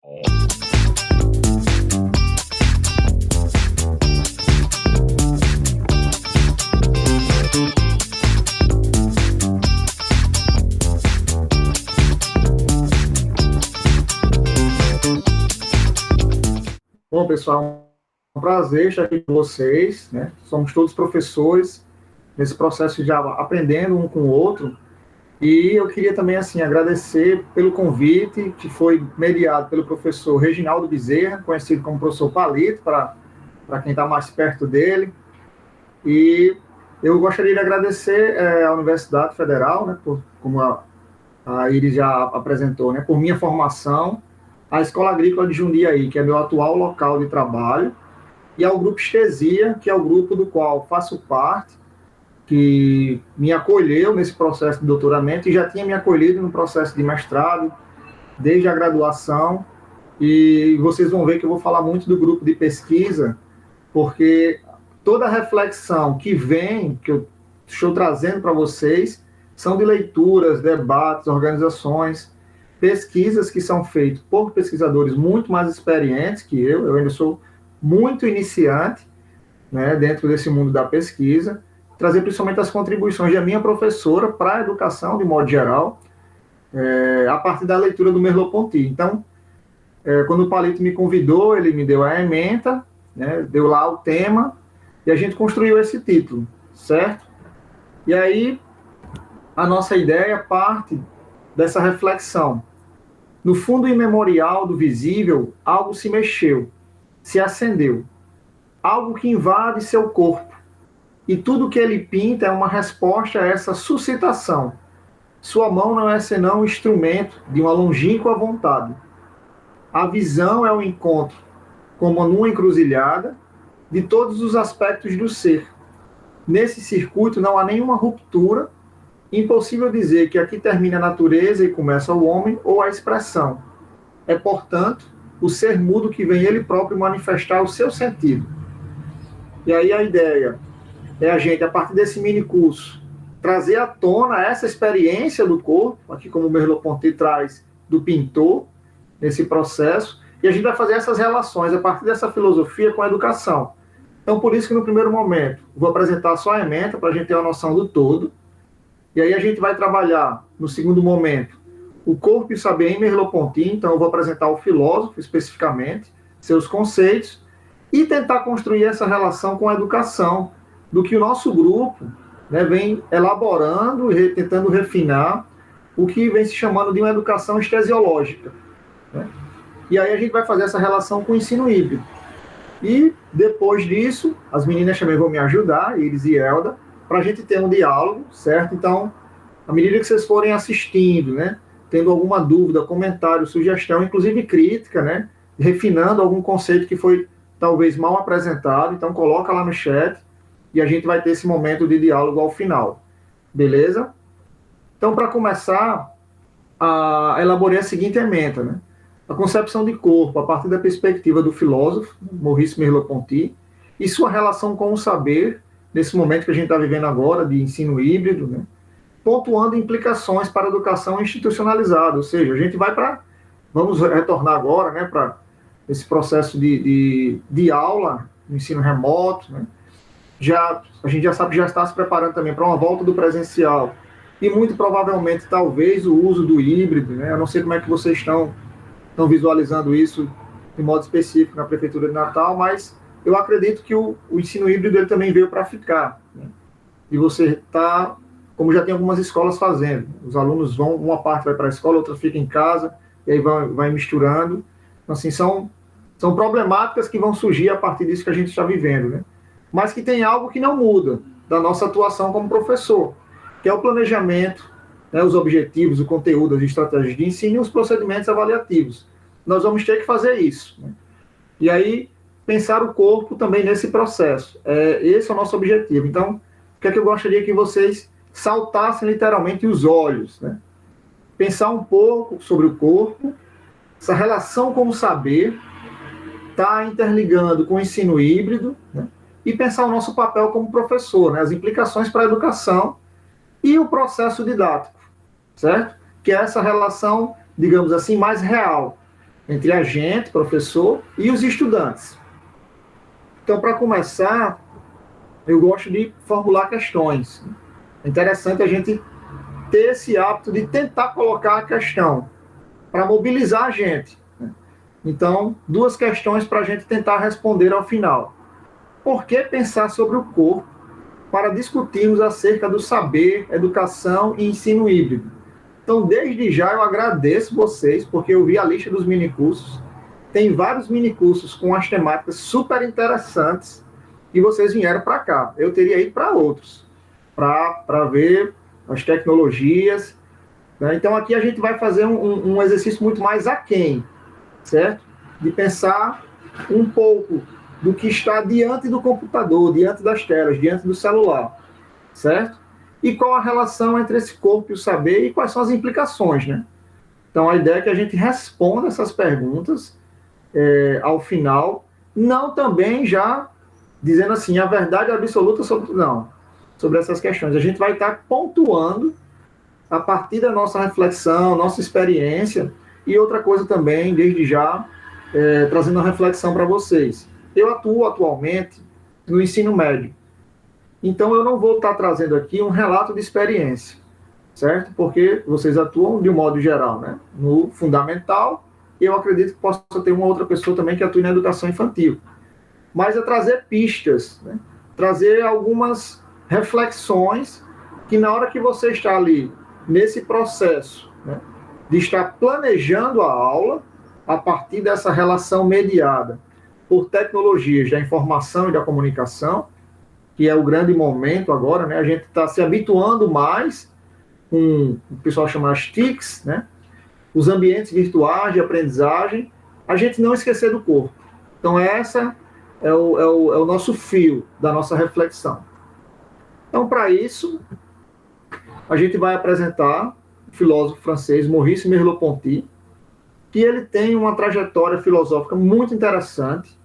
Bom, pessoal, é um prazer estar aqui com vocês, né? Somos todos professores nesse processo de aprendendo um com o outro. E eu queria também, assim, agradecer pelo convite que foi mediado pelo professor Reginaldo Bezerra, conhecido como professor Palito, para quem está mais perto dele. E eu gostaria de agradecer à Universidade Federal, né, como a Iris já apresentou, né, por minha formação, à Escola Agrícola de Jundiaí, que é meu atual local de trabalho, e ao Grupo Estesia, que é o grupo do qual faço parte, que me acolheu nesse processo de doutoramento e já tinha me acolhido no processo de mestrado, desde a graduação, e vocês vão ver que eu vou falar muito do grupo de pesquisa, porque toda a reflexão que eu estou trazendo para vocês, são de leituras, debates, organizações, pesquisas que são feitas por pesquisadores muito mais experientes que eu ainda sou muito iniciante, né, dentro desse mundo da pesquisa, trazer principalmente as contribuições da minha professora para a educação, de modo geral, a partir da leitura do Merleau-Ponty. Então, quando o Palito me convidou, ele me deu a ementa, né, deu lá o tema, e a gente construiu esse título, certo? E aí, a nossa ideia parte dessa reflexão. No fundo imemorial do visível, algo se mexeu, se acendeu, algo que invade seu corpo, e tudo que ele pinta é uma resposta a essa suscitação. Sua mão não é senão um instrumento de uma longínqua vontade. A visão é o encontro, como numa encruzilhada, de todos os aspectos do ser. Nesse circuito não há nenhuma ruptura, impossível dizer que aqui termina a natureza e começa o homem ou a expressão. É, portanto, o ser mudo que vem ele próprio manifestar o seu sentido. E aí a ideia é a gente, a partir desse mini curso, trazer à tona essa experiência do corpo, aqui como o Merleau-Ponty traz do pintor, nesse processo, e a gente vai fazer essas relações a partir dessa filosofia com a educação. Então, por isso que no primeiro momento, vou apresentar só a ementa, para a gente ter uma noção do todo, e aí a gente vai trabalhar, no segundo momento, o corpo e o saber em Merleau-Ponty, então eu vou apresentar o filósofo especificamente, seus conceitos, e tentar construir essa relação com a educação, do que o nosso grupo, né, vem elaborando e tentando refinar o que vem se chamando de uma educação estesiológica, né? E aí a gente vai fazer essa relação com o ensino híbrido. E depois disso, as meninas também vão me ajudar, Iris e Elda, para a gente ter um diálogo, certo? Então, à medida que vocês forem assistindo, né, tendo alguma dúvida, comentário, sugestão, inclusive crítica, né, refinando algum conceito que foi talvez mal apresentado, então coloca lá no chat e a gente vai ter esse momento de diálogo ao final. Beleza? Então, para começar, elaborei a seguinte ementa, né? A concepção de corpo, a partir da perspectiva do filósofo, Maurice Merleau-Ponty, e sua relação com o saber, nesse momento que a gente está vivendo agora, de ensino híbrido, né? Pontuando implicações para a educação institucionalizada, ou seja, a gente vai vamos retornar agora, né, para esse processo de aula, no ensino remoto, né? A gente já sabe que já está se preparando também para uma volta do presencial, e muito provavelmente, talvez, o uso do híbrido, né? Eu não sei como é que vocês estão visualizando isso de modo específico na Prefeitura de Natal, mas eu acredito que o ensino híbrido ele também veio para ficar, né? E você está, como já tem algumas escolas fazendo, os alunos vão, uma parte vai para a escola, outra fica em casa, e aí vai misturando. Então, assim, são problemáticas que vão surgir a partir disso que a gente está vivendo, né? Mas que tem algo que não muda da nossa atuação como professor, que é o planejamento, né, os objetivos, o conteúdo, as estratégias de ensino e os procedimentos avaliativos. Nós vamos ter que fazer isso, né? E aí, pensar o corpo também nesse processo. Esse é o nosso objetivo. Então, o que é que eu gostaria que vocês saltassem literalmente os olhos, né? Pensar um pouco sobre o corpo, essa relação com o saber, está interligando com o ensino híbrido, né? E pensar o nosso papel como professor, né? As implicações para a educação e o processo didático, certo? Que é essa relação, digamos assim, mais real entre a gente, professor, e os estudantes. Então, para começar, eu gosto de formular questões. É interessante a gente ter esse hábito de tentar colocar a questão, para mobilizar a gente. Então, duas questões para a gente tentar responder ao final. Por que pensar sobre o corpo para discutirmos acerca do saber, educação e ensino híbrido? Então, desde já, eu agradeço vocês, porque eu vi a lista dos minicursos. Tem vários minicursos com as temáticas super interessantes e vocês vieram para cá. Eu teria ido para outros, para ver as tecnologias. Né? Então, aqui a gente vai fazer um exercício muito mais aquém, certo? De pensar um pouco do que está diante do computador, diante das telas, diante do celular, certo? E qual a relação entre esse corpo e o saber e quais são as implicações, né? Então, a ideia é que a gente responda essas perguntas ao final, não também já dizendo assim, a verdade absoluta sobre essas questões. A gente vai estar pontuando a partir da nossa reflexão, nossa experiência, e outra coisa também, desde já, trazendo uma reflexão para vocês. Eu atuo atualmente no ensino médio, então eu não vou estar trazendo aqui um relato de experiência, certo? Porque vocês atuam de um modo geral, né? No fundamental, eu acredito que possa ter uma outra pessoa também que atue na educação infantil. Mas é trazer pistas, né? Trazer algumas reflexões que na hora que você está ali, nesse processo, né, de estar planejando a aula, a partir dessa relação mediada por tecnologias da informação e da comunicação, que é o grande momento agora, né? A gente está se habituando mais com o pessoal chama as TICs, né? Os ambientes virtuais de aprendizagem, a gente não esquecer do corpo. Então, essa é o nosso fio da nossa reflexão. Então, para isso, a gente vai apresentar o filósofo francês Maurice Merleau-Ponty, que ele tem uma trajetória filosófica muito interessante.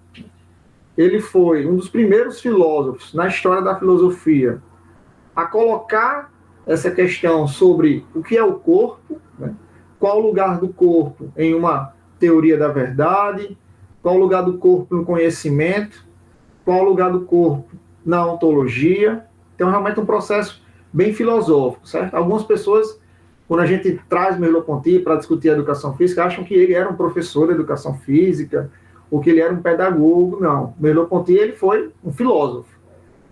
Ele foi um dos primeiros filósofos na história da filosofia a colocar essa questão sobre o que é o corpo, né? Qual o lugar do corpo em uma teoria da verdade, qual o lugar do corpo no conhecimento, qual o lugar do corpo na ontologia. Então, realmente um processo bem filosófico, certo? Algumas pessoas, quando a gente traz Merleau-Ponty para discutir a educação física, acham que ele era um professor de educação física, ou que ele era um pedagogo. Não, Merleau-Ponty ele foi um filósofo,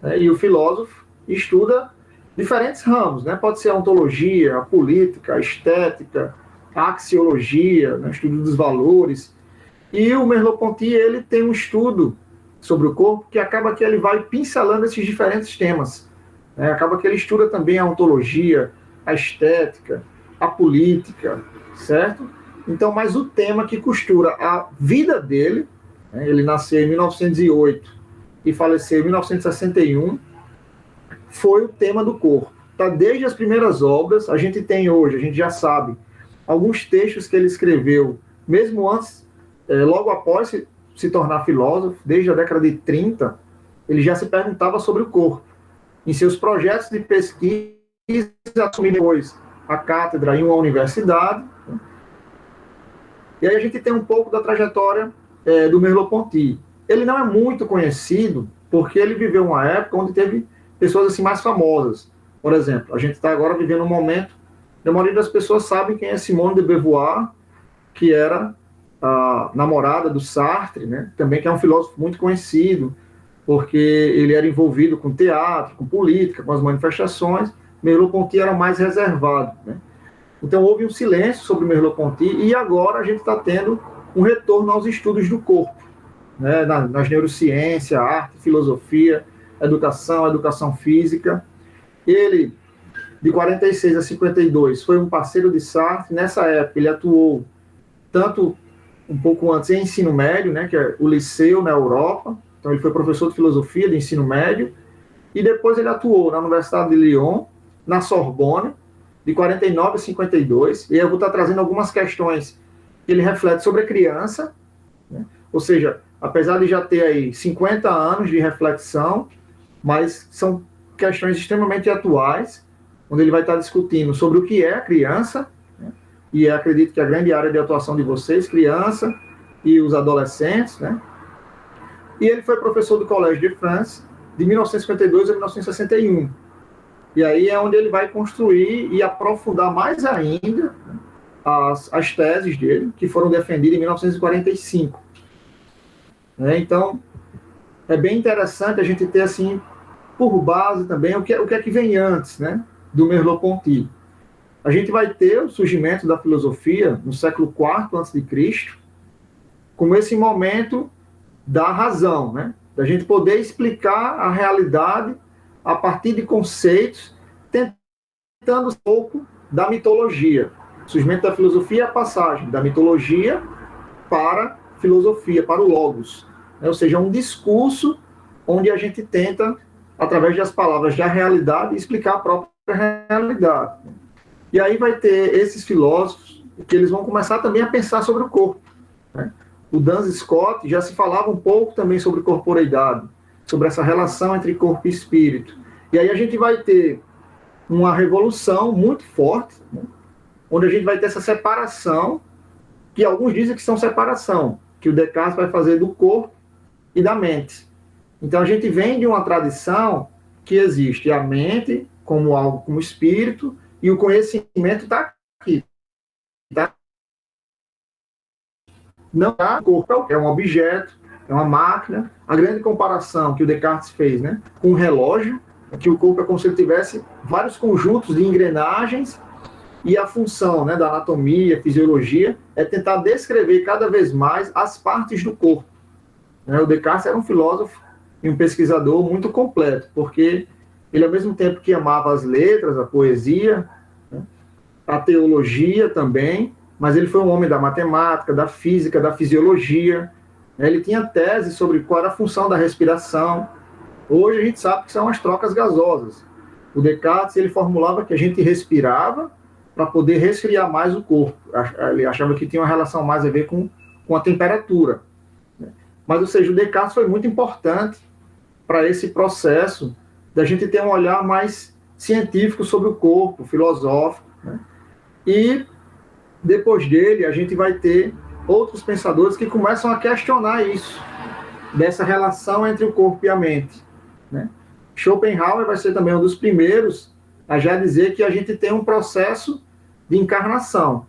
né? E o filósofo estuda diferentes ramos, né? Pode ser a ontologia, a política, a estética, a axiologia, né? Estudo dos valores. E o Merleau-Ponty ele tem um estudo sobre o corpo que acaba que ele vai pincelando esses diferentes temas, né? Acaba que ele estuda também a ontologia, a estética, a política, certo? Então, mas o tema que costura a vida dele, né? Ele nasceu em 1908 e faleceu em 1961, foi o tema do corpo. Tá? Desde as primeiras obras, a gente tem hoje, a gente já sabe, alguns textos que ele escreveu, mesmo antes, logo após se tornar filósofo, desde a década de 30, ele já se perguntava sobre o corpo. Em seus projetos de pesquisa, assumiu depois a cátedra em uma universidade. E aí a gente tem um pouco da trajetória do Merleau-Ponty. Ele não é muito conhecido porque ele viveu uma época onde teve pessoas assim mais famosas. Por exemplo, a gente está agora vivendo um momento, a maioria das pessoas sabem quem é Simone de Beauvoir, que era a namorada do Sartre, né? Também que é um filósofo muito conhecido, porque ele era envolvido com teatro, com política, com as manifestações. Merleau-Ponty era mais reservado, né? Então houve um silêncio sobre Merleau-Ponty e agora a gente está tendo um retorno aos estudos do corpo, né? Nas neurociências, arte, filosofia, educação física. Ele, de 46 a 52, foi um parceiro de Sartre. Nessa época ele atuou tanto um pouco antes em ensino médio, né, que é o liceu na Europa. Então ele foi professor de filosofia de ensino médio e depois ele atuou na Universidade de Lyon, na Sorbonne, de 49 a 52. E eu vou estar trazendo algumas questões que ele reflete sobre a criança, né? Ou seja, apesar de já ter aí 50 anos de reflexão, mas são questões extremamente atuais, onde ele vai estar discutindo sobre o que é a criança, né? e acredito que a grande área de atuação de vocês, criança e os adolescentes, né? E ele foi professor do Collège de France de 1952 a 1961. E aí é onde ele vai construir e aprofundar mais ainda as teses dele, que foram defendidas em 1945. Então, é bem interessante a gente ter, assim, por base também, o que é que vem antes, né, do Merleau-Ponty. A gente vai ter o surgimento da filosofia no século IV a.C., como esse momento da razão, né, da gente poder explicar a realidade a partir de conceitos, tentando um pouco da mitologia. O surgimento da filosofia é a passagem da mitologia para a filosofia, para o logos. Ou seja, um discurso onde a gente tenta, através das palavras da realidade, explicar a própria realidade. E aí vai ter esses filósofos que eles vão começar também a pensar sobre o corpo. Né? O Duns Scott já se falava um pouco também sobre corporeidade, sobre essa relação entre corpo e espírito. E aí a gente vai ter uma revolução muito forte, né? Onde a gente vai ter essa separação, que alguns dizem que são separação, que o Descartes vai fazer do corpo e da mente. Então a gente vem de uma tradição que existe a mente como algo, como espírito, e o conhecimento está aqui. Tá? Não é o corpo, é um objeto, é uma máquina. A grande comparação que o Descartes fez, né, com um relógio, é que o corpo é como se ele tivesse vários conjuntos de engrenagens, e a função, né, da anatomia, fisiologia, é tentar descrever cada vez mais as partes do corpo. O Descartes era um filósofo e um pesquisador muito completo, porque ele, ao mesmo tempo que amava as letras, a poesia, né, a teologia também, mas ele foi um homem da matemática, da física, da fisiologia. Ele tinha tese sobre qual era a função da respiração. Hoje a gente sabe que são as trocas gasosas. O Descartes, ele formulava que a gente respirava para poder resfriar mais o corpo. Ele achava que tinha uma relação mais a ver com a temperatura. Mas, ou seja, o Descartes foi muito importante para esse processo da gente ter um olhar mais científico sobre o corpo, filosófico. Né? E, depois dele, a gente vai ter outros pensadores que começam a questionar isso, dessa relação entre o corpo e a mente. Né? Schopenhauer vai ser também um dos primeiros a já dizer que a gente tem um processo de encarnação.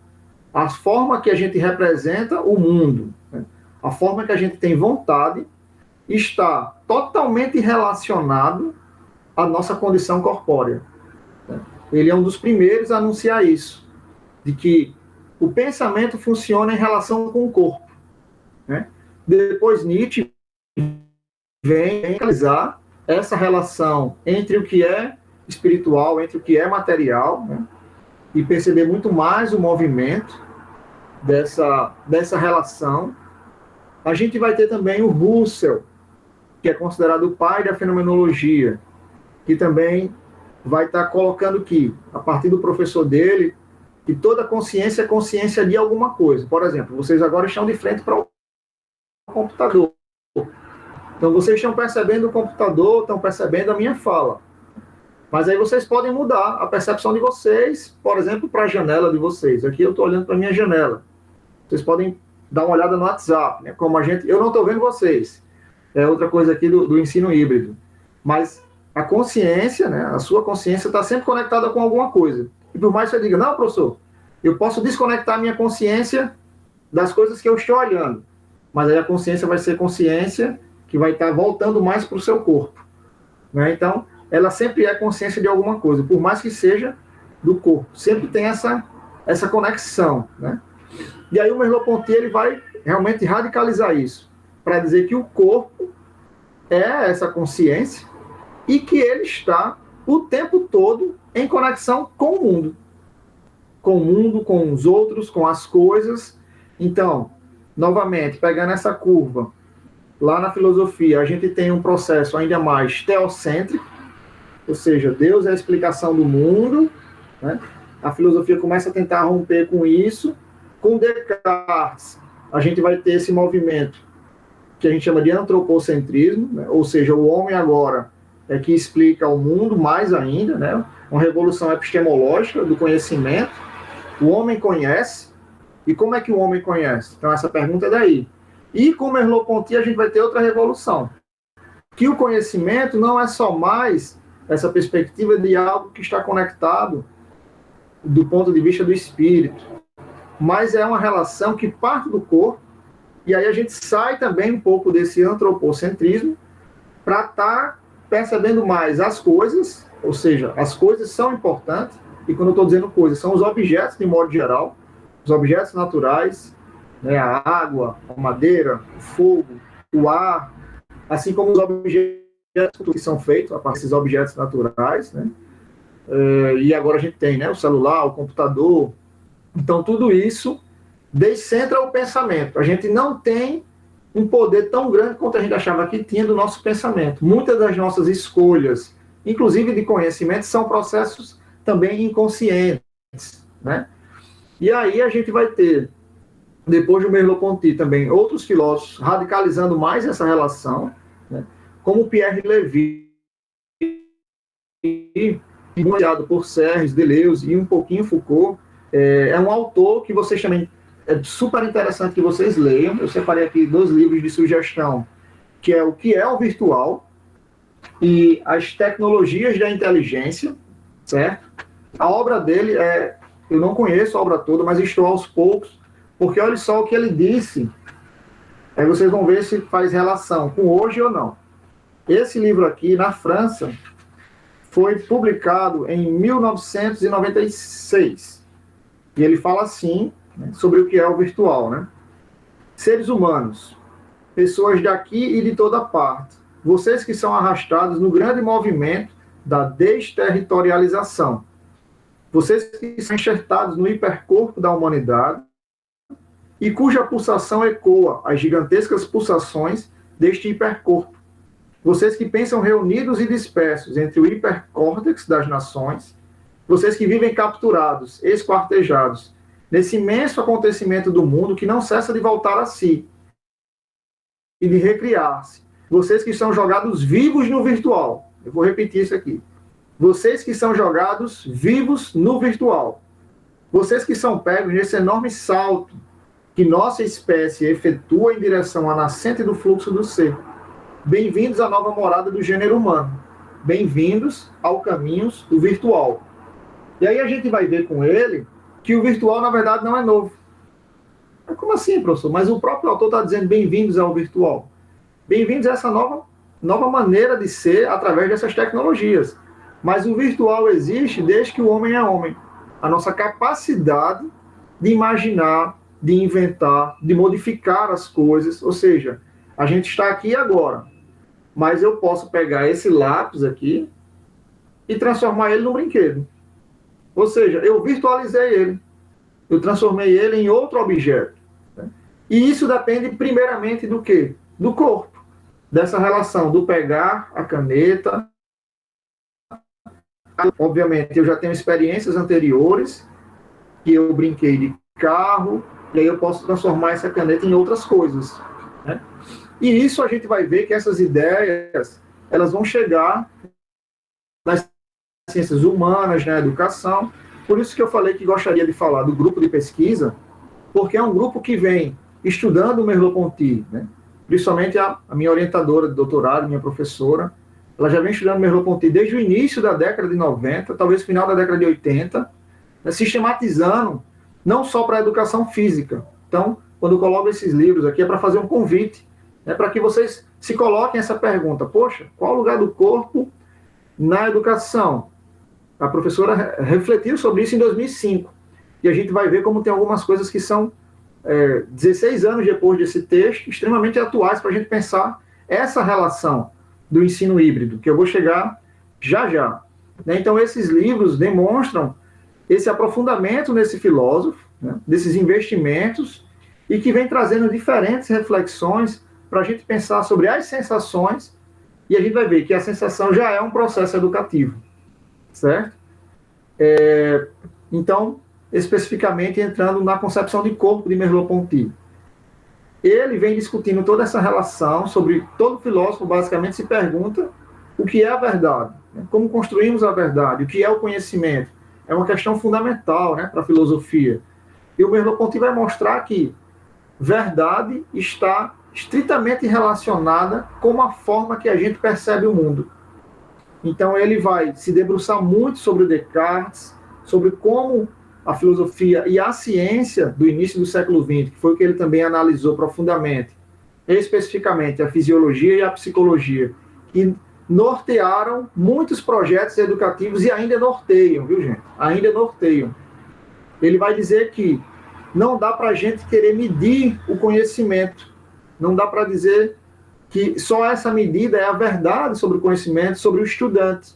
A forma que a gente representa o mundo, né? A forma que a gente tem vontade, está totalmente relacionado à nossa condição corpórea. Né? Ele é um dos primeiros a anunciar isso, de que o pensamento funciona em relação com o corpo. Né? Depois Nietzsche vem analisar essa relação entre o que é espiritual, entre o que é material, né? E perceber muito mais o movimento dessa relação. A gente vai ter também o Russell, que é considerado o pai da fenomenologia, que também vai estar colocando que, a partir do professor dele, que toda consciência é consciência de alguma coisa. Por exemplo, vocês agora estão de frente para o computador. Então, vocês estão percebendo o computador, estão percebendo a minha fala. Mas aí vocês podem mudar a percepção de vocês, por exemplo, para a janela de vocês. Aqui eu estou olhando para a minha janela. Vocês podem dar uma olhada no WhatsApp, né? Como eu não estou vendo vocês. É outra coisa aqui do ensino híbrido. Mas a consciência, né? A sua consciência está sempre conectada com alguma coisa. E por mais que você diga, não, professor, eu posso desconectar a minha consciência das coisas que eu estou olhando. Mas aí a consciência vai ser consciência que vai estar voltando mais para o seu corpo. Né? Então, ela sempre é consciência de alguma coisa, por mais que seja do corpo. Sempre tem essa conexão. Né? E aí o Merleau-Ponty ele vai realmente radicalizar isso, para dizer que o corpo é essa consciência e que ele está o tempo todo em conexão com o mundo. Com o mundo, com os outros, com as coisas. Então, novamente, pegando essa curva, lá na filosofia, a gente tem um processo ainda mais teocêntrico, ou seja, Deus é a explicação do mundo, né? A filosofia começa a tentar romper com isso. Com Descartes, a gente vai ter esse movimento que a gente chama de antropocentrismo, né? Ou seja, o homem agora é que explica o mundo mais ainda, né? Uma revolução epistemológica do conhecimento. O homem conhece, e como é que o homem conhece? Então essa pergunta é daí. E com Merleau-Ponty a gente vai ter outra revolução, que o conhecimento não é só mais essa perspectiva de algo que está conectado do ponto de vista do espírito, mas é uma relação que parte do corpo, e aí a gente sai também um pouco desse antropocentrismo para estar percebendo mais as coisas, ou seja, as coisas são importantes, e quando eu estou dizendo coisas, são os objetos de modo geral, os objetos naturais, né, a água, a madeira, o fogo, o ar, assim como os objetos que são feitos a partir desses objetos naturais, né? E agora a gente tem, né, o celular, o computador. Então tudo isso descentra o pensamento. A gente não tem um poder tão grande quanto a gente achava que tinha do nosso pensamento. Muitas das nossas escolhas, inclusive de conhecimento, são processos também inconscientes, né? E aí a gente vai ter, depois do Merleau-Ponty também, outros filósofos radicalizando mais essa relação, né? Como Pierre Levy, influenciado por Serres, Deleuze e um pouquinho Foucault. É um autor que vocês também, é super interessante que vocês leiam. Eu separei aqui 2 livros de sugestão, que é O que é o Virtual e As Tecnologias da Inteligência, certo? A obra dele eu não conheço a obra toda, mas estou aos poucos, porque olha só o que ele disse, aí vocês vão ver se faz relação com hoje ou não. Esse livro aqui, na França, foi publicado em 1996. E ele fala assim, né, sobre o que é o virtual, né? Seres humanos, pessoas daqui e de toda parte, vocês que são arrastados no grande movimento da desterritorialização, vocês que são enxertados no hipercorpo da humanidade e cuja pulsação ecoa as gigantescas pulsações deste hipercorpo, vocês que pensam reunidos e dispersos entre o hipercórtex das nações, vocês que vivem capturados, esquartejados, nesse imenso acontecimento do mundo que não cessa de voltar a si e de recriar-se. Vocês que são jogados vivos no virtual. Eu vou repetir isso aqui. Vocês que são jogados vivos no virtual. Vocês que são pegos nesse enorme salto que nossa espécie efetua em direção à nascente do fluxo do ser. Bem-vindos à nova morada do gênero humano. Bem-vindos ao caminhos do virtual. E aí a gente vai ver com ele que o virtual, na verdade, não é novo. Como assim, professor? Mas o próprio autor está dizendo bem-vindos ao virtual. Bem-vindos a essa nova maneira de ser através dessas tecnologias. Mas o virtual existe desde que o homem é homem. A nossa capacidade de imaginar, de inventar, de modificar as coisas. Ou seja, a gente está aqui agora. Mas eu posso pegar esse lápis aqui e transformar ele num brinquedo. Ou seja, eu virtualizei ele. Eu transformei ele em outro objeto. Né? E isso depende primeiramente do quê? Do corpo. Dessa relação do pegar a caneta. Obviamente, eu já tenho experiências anteriores, que eu brinquei de carro, e aí eu posso transformar essa caneta em outras coisas. Né? E isso a gente vai ver que essas ideias, elas vão chegar nas ciências humanas, na educação. Por isso que eu falei que gostaria de falar do grupo de pesquisa, porque é um grupo que vem estudando o Merleau-Ponty, né? Principalmente a minha orientadora de doutorado, minha professora, ela já vem estudando Merleau-Ponty desde o início da década de 90, talvez final da década de 80, né, sistematizando, não só para a educação física. Então, quando eu coloco esses livros aqui, é para fazer um convite, né, para que vocês se coloquem essa pergunta: poxa, qual o lugar do corpo na educação? A professora refletiu sobre isso em 2005, e a gente vai ver como tem algumas coisas que são 16 anos depois desse texto, extremamente atuais para a gente pensar essa relação do ensino híbrido, que eu vou chegar já já. Né? Então, esses livros demonstram esse aprofundamento nesse filósofo, né? Desses investimentos, e que vem trazendo diferentes reflexões para a gente pensar sobre as sensações, e a gente vai ver que a sensação já é um processo educativo, certo? Então, especificamente entrando na concepção de corpo de Merleau-Ponty. Ele vem discutindo toda essa relação sobre... Todo filósofo basicamente se pergunta o que é a verdade, né? Como construímos a verdade, o que é o conhecimento. é uma questão fundamental, né, para a filosofia. E o Merleau-Ponty vai mostrar que verdade está estritamente relacionada com a forma que a gente percebe o mundo. Então ele vai se debruçar muito sobre o Descartes, sobre como a filosofia e a ciência do início do século XX, que foi o que ele também analisou profundamente, especificamente a fisiologia e a psicologia, que nortearam muitos projetos educativos e ainda norteiam, viu, gente? Ainda norteiam. Ele vai dizer que não dá para a gente querer medir o conhecimento, não dá para dizer que só essa medida é a verdade sobre o conhecimento, sobre o estudante.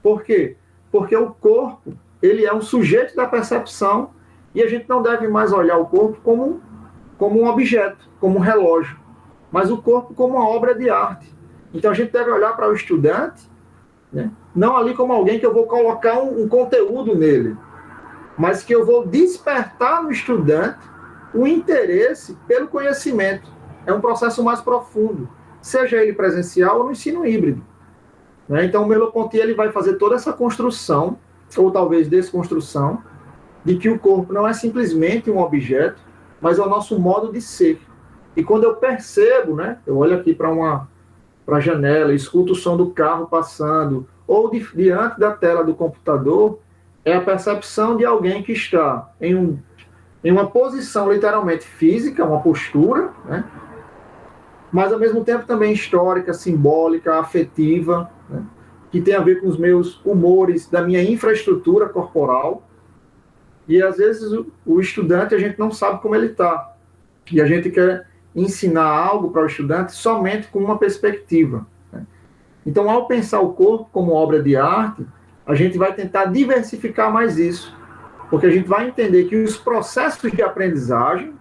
Por quê? Porque o corpo, ele é um sujeito da percepção e a gente não deve mais olhar o corpo como um objeto, como um relógio, mas o corpo como uma obra de arte. Então a gente deve olhar para o estudante, né, não ali como alguém que eu vou colocar um conteúdo nele, mas que eu vou despertar no estudante o interesse pelo conhecimento. É um processo mais profundo, seja ele presencial ou no ensino híbrido. Né? Então, o Merleau-Ponty ele vai fazer toda essa construção, ou talvez desconstrução, de que o corpo não é simplesmente um objeto, mas é o nosso modo de ser. E quando eu percebo, né, eu olho aqui para a janela, escuto o som do carro passando, ou diante da tela do computador, é a percepção de alguém que está em uma posição literalmente física, uma postura, né, mas ao mesmo tempo também histórica, simbólica, afetiva, né, que tem a ver com os meus humores, da minha infraestrutura corporal. E às vezes o estudante, a gente não sabe como ele está. E a gente quer ensinar algo para o estudante somente com uma perspectiva. Né? Então, ao pensar o corpo como obra de arte, a gente vai tentar diversificar mais isso, porque a gente vai entender que os processos de aprendizagem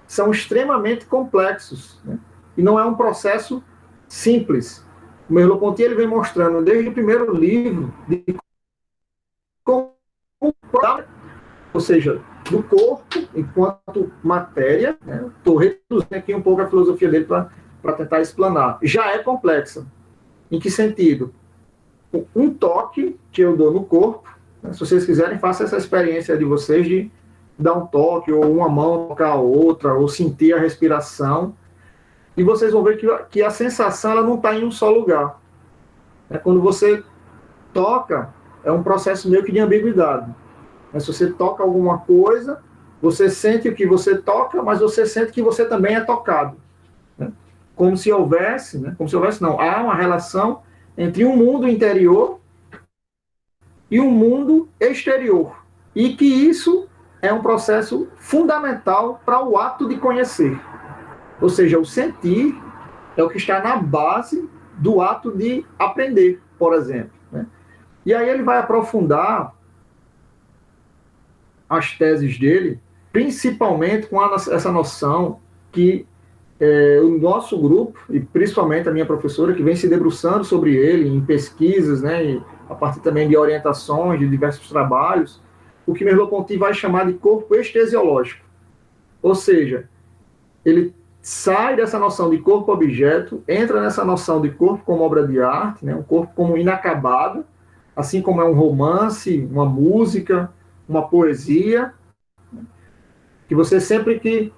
são extremamente complexos, né? E não é um processo simples. O Merleau-Ponty ele vem mostrando desde o primeiro livro de como, ou seja, do corpo enquanto matéria, né? Estou reduzindo aqui um pouco a filosofia dele para tentar explanar. Já é complexa. Em que sentido? Um toque que eu dou no corpo, né? Se vocês quiserem, façam essa experiência de vocês de dar um toque, ou uma mão tocar a outra, ou sentir a respiração, e vocês vão ver que a sensação ela não está em um só lugar. Quando você toca, é um processo meio que de ambiguidade. Se você toca alguma coisa, você sente o que você toca, mas você sente que você também é tocado. Como se houvesse, não, há uma relação entre um mundo interior e um mundo exterior. E que isso é um processo fundamental para o ato de conhecer. Ou seja, o sentir é o que está na base do ato de aprender, por exemplo. Né? E aí ele vai aprofundar as teses dele, principalmente com essa noção que o nosso grupo, e principalmente a minha professora, que vem se debruçando sobre ele em pesquisas, né, e a partir também de orientações de diversos trabalhos, o que Merleau-Ponty vai chamar de corpo estesiológico. Ou seja, ele sai dessa noção de corpo-objeto, entra nessa noção de corpo como obra de arte, né, um corpo como inacabado, assim como é um romance, uma música, uma poesia, que você sempre que,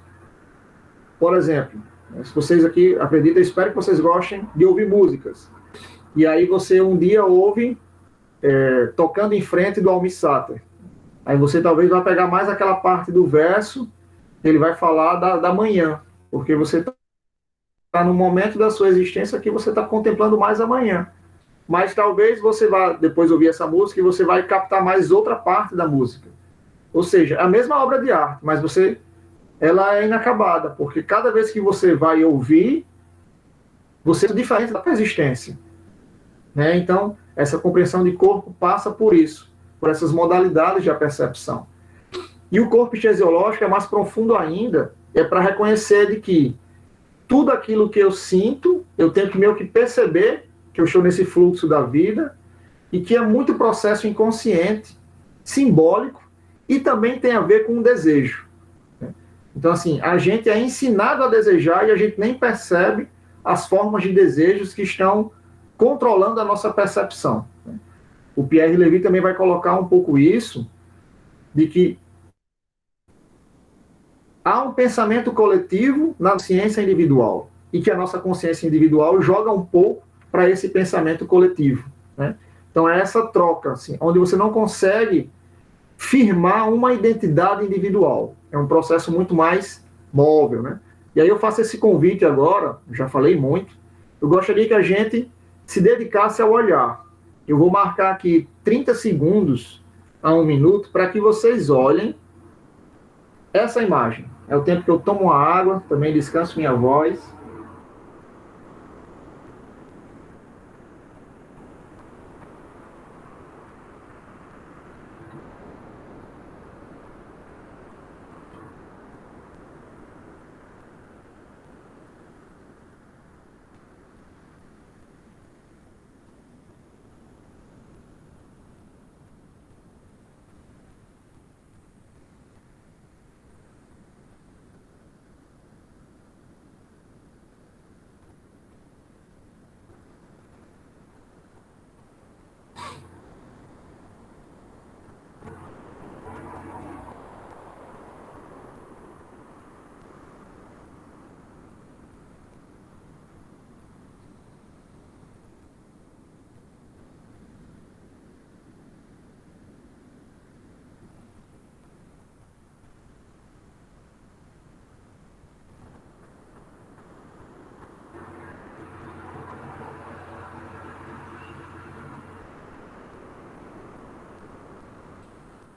por exemplo, se vocês aqui acreditam, eu espero que vocês gostem de ouvir músicas. E aí você um dia ouve tocando em frente do Almir Sater. Aí você talvez vai pegar mais aquela parte do verso, ele vai falar da manhã, porque você está no momento da sua existência que você está contemplando mais a manhã. Mas talvez você vá depois ouvir essa música e você vai captar mais outra parte da música. Ou seja, é a mesma obra de arte, mas ela é inacabada, porque cada vez que você vai ouvir, você é diferente da existência. Né? Então, essa compreensão de corpo passa por isso, por essas modalidades de percepção. E o corpo estesiológico é mais profundo ainda, é para reconhecer de que tudo aquilo que eu sinto, eu tenho que meio que perceber que eu estou nesse fluxo da vida, e que é muito processo inconsciente, simbólico, e também tem a ver com o desejo. Então, assim, a gente é ensinado a desejar e a gente nem percebe as formas de desejos que estão controlando a nossa percepção. O Pierre Levy também vai colocar um pouco isso, de que há um pensamento coletivo na ciência individual e que a nossa consciência individual joga um pouco para esse pensamento coletivo, né? Então é essa troca, assim, onde você não consegue firmar uma identidade individual. É um processo muito mais móvel, né? E aí eu faço esse convite agora, já falei muito, eu gostaria que a gente se dedicasse ao olhar. Eu vou marcar aqui 30 segundos a 1 minuto para que vocês olhem essa imagem. É o tempo que eu tomo uma água, também descanso minha voz.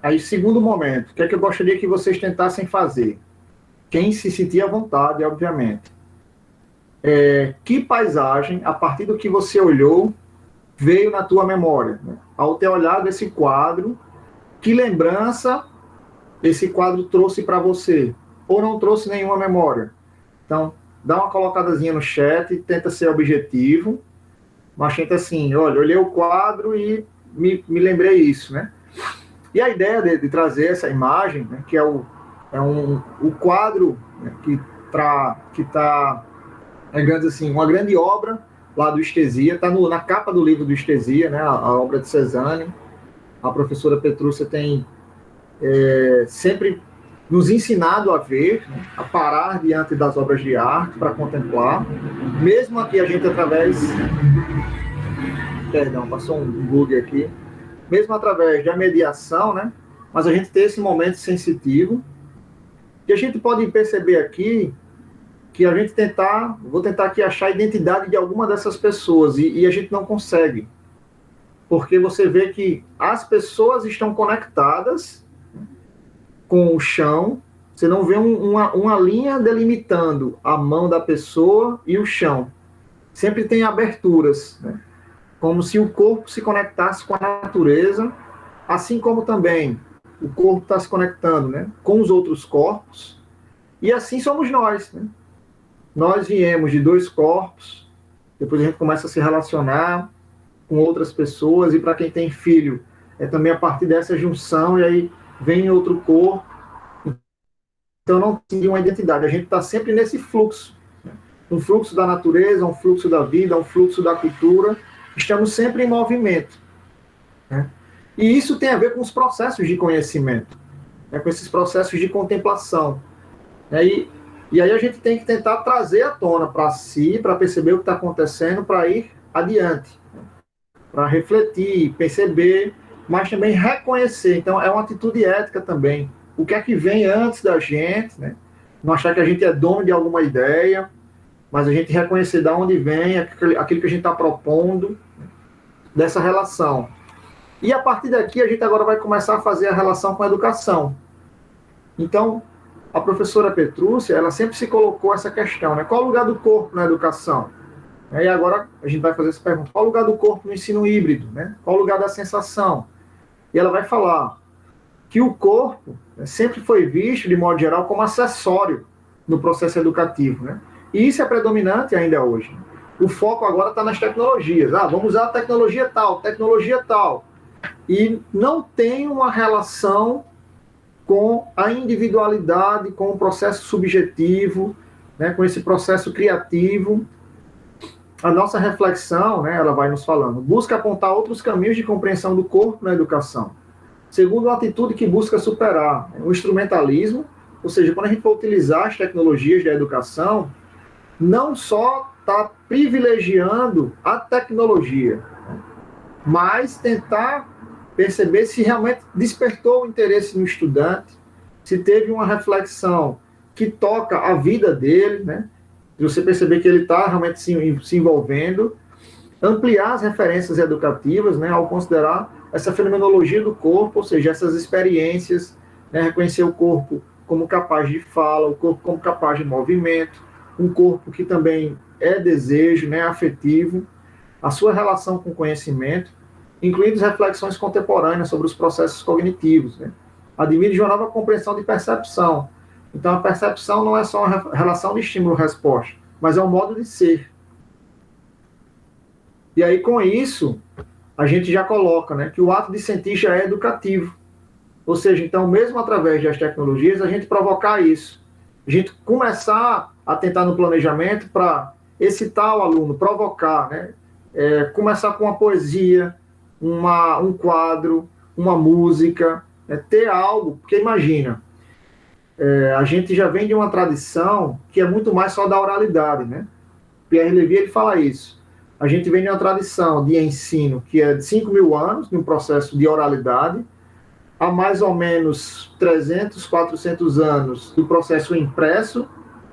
Aí, segundo momento, o que é que eu gostaria que vocês tentassem fazer? Quem se sentir à vontade, obviamente. Que paisagem, a partir do que você olhou, veio na tua memória? Né? Ao ter olhado esse quadro, que lembrança esse quadro trouxe para você? Ou não trouxe nenhuma memória? Então, dá uma colocadazinha no chat, tenta ser objetivo, mas tenta assim, olha, olhei o quadro e me lembrei isso, né? E a ideia de trazer essa imagem, né, que é o quadro, né, que está, digamos assim, uma grande obra lá do Estesia, está na capa do livro do Estesia, né, a obra de Cezanne. A professora Petrúcia tem sempre nos ensinado a ver, né, a parar diante das obras de arte para contemplar, mesmo aqui a gente através... Perdão, passou um bug aqui. Mesmo através da mediação, né? Mas a gente tem esse momento sensitivo. E a gente pode perceber aqui que a gente vou tentar aqui achar a identidade de alguma dessas pessoas, e a gente não consegue. Porque você vê que as pessoas estão conectadas com o chão, você não vê uma linha delimitando a mão da pessoa e o chão. Sempre tem aberturas, né? Como se o corpo se conectasse com a natureza, assim como também o corpo está se conectando, né, com os outros corpos, e assim somos nós, né? Nós viemos de 2 corpos, depois a gente começa a se relacionar com outras pessoas, e para quem tem filho, é também a partir dessa junção, e aí vem outro corpo. Então não tem uma identidade, a gente está sempre nesse fluxo, né? Um fluxo da natureza, um fluxo da vida, um fluxo da cultura. Estamos sempre em movimento, né? E isso tem a ver com os processos de conhecimento, né? Com esses processos de contemplação, né? E aí a gente tem que tentar trazer à tona para si, para perceber o que está acontecendo, para ir adiante, né? Para refletir, perceber, mas também reconhecer. Então é uma atitude ética também. O que é que vem antes da gente, né? Não achar que a gente é dono de alguma ideia, mas a gente reconhecer de onde vem aquilo que a gente está propondo, dessa relação. E a partir daqui a gente agora vai começar a fazer a relação com a educação. Então, a professora Petrúcia, ela sempre se colocou essa questão, né? Qual o lugar do corpo na educação? E agora a gente vai fazer essa pergunta. Qual o lugar do corpo no ensino híbrido, né? Qual o lugar da sensação? E ela vai falar que o corpo, né, sempre foi visto, de modo geral, como acessório no processo educativo, né? E isso é predominante ainda hoje. O foco agora está nas tecnologias. Vamos usar a tecnologia tal, tecnologia tal. E não tem uma relação com a individualidade, com o processo subjetivo, né, com esse processo criativo. a nossa reflexão, né, ela vai nos falando, busca apontar outros caminhos de compreensão do corpo na educação. Segundo, uma atitude que busca superar o instrumentalismo, ou seja, quando a gente for utilizar as tecnologias da educação, não só está privilegiando a tecnologia, mas tentar perceber se realmente despertou o interesse no estudante, se teve uma reflexão que toca a vida dele, né? De você perceber que ele está realmente se envolvendo, ampliar as referências educativas, né? Ao considerar essa fenomenologia do corpo, ou seja, essas experiências, né? Reconhecer o corpo como capaz de fala, o corpo como capaz de movimento, um corpo que também é desejo, né? Afetivo, a sua relação com o conhecimento, incluindo reflexões contemporâneas sobre os processos cognitivos, né? Admite de uma nova compreensão de percepção. Então, a percepção não é só uma relação de estímulo-resposta, mas é um modo de ser. E aí, com isso, a gente já coloca, né, que o ato de sentir já é educativo. Ou seja, então, mesmo através das tecnologias, a gente provocar isso. A gente começar a tentar no planejamento para excitar o aluno, provocar, né? Começar com uma poesia, um quadro, uma música, ter algo, porque imagina, a gente já vem de uma tradição que é muito mais só da oralidade, né? Pierre Levy, ele fala isso. A gente vem de uma tradição de ensino que é de 5.000 anos, num processo de oralidade, há mais ou menos 300, 400 anos do processo impresso,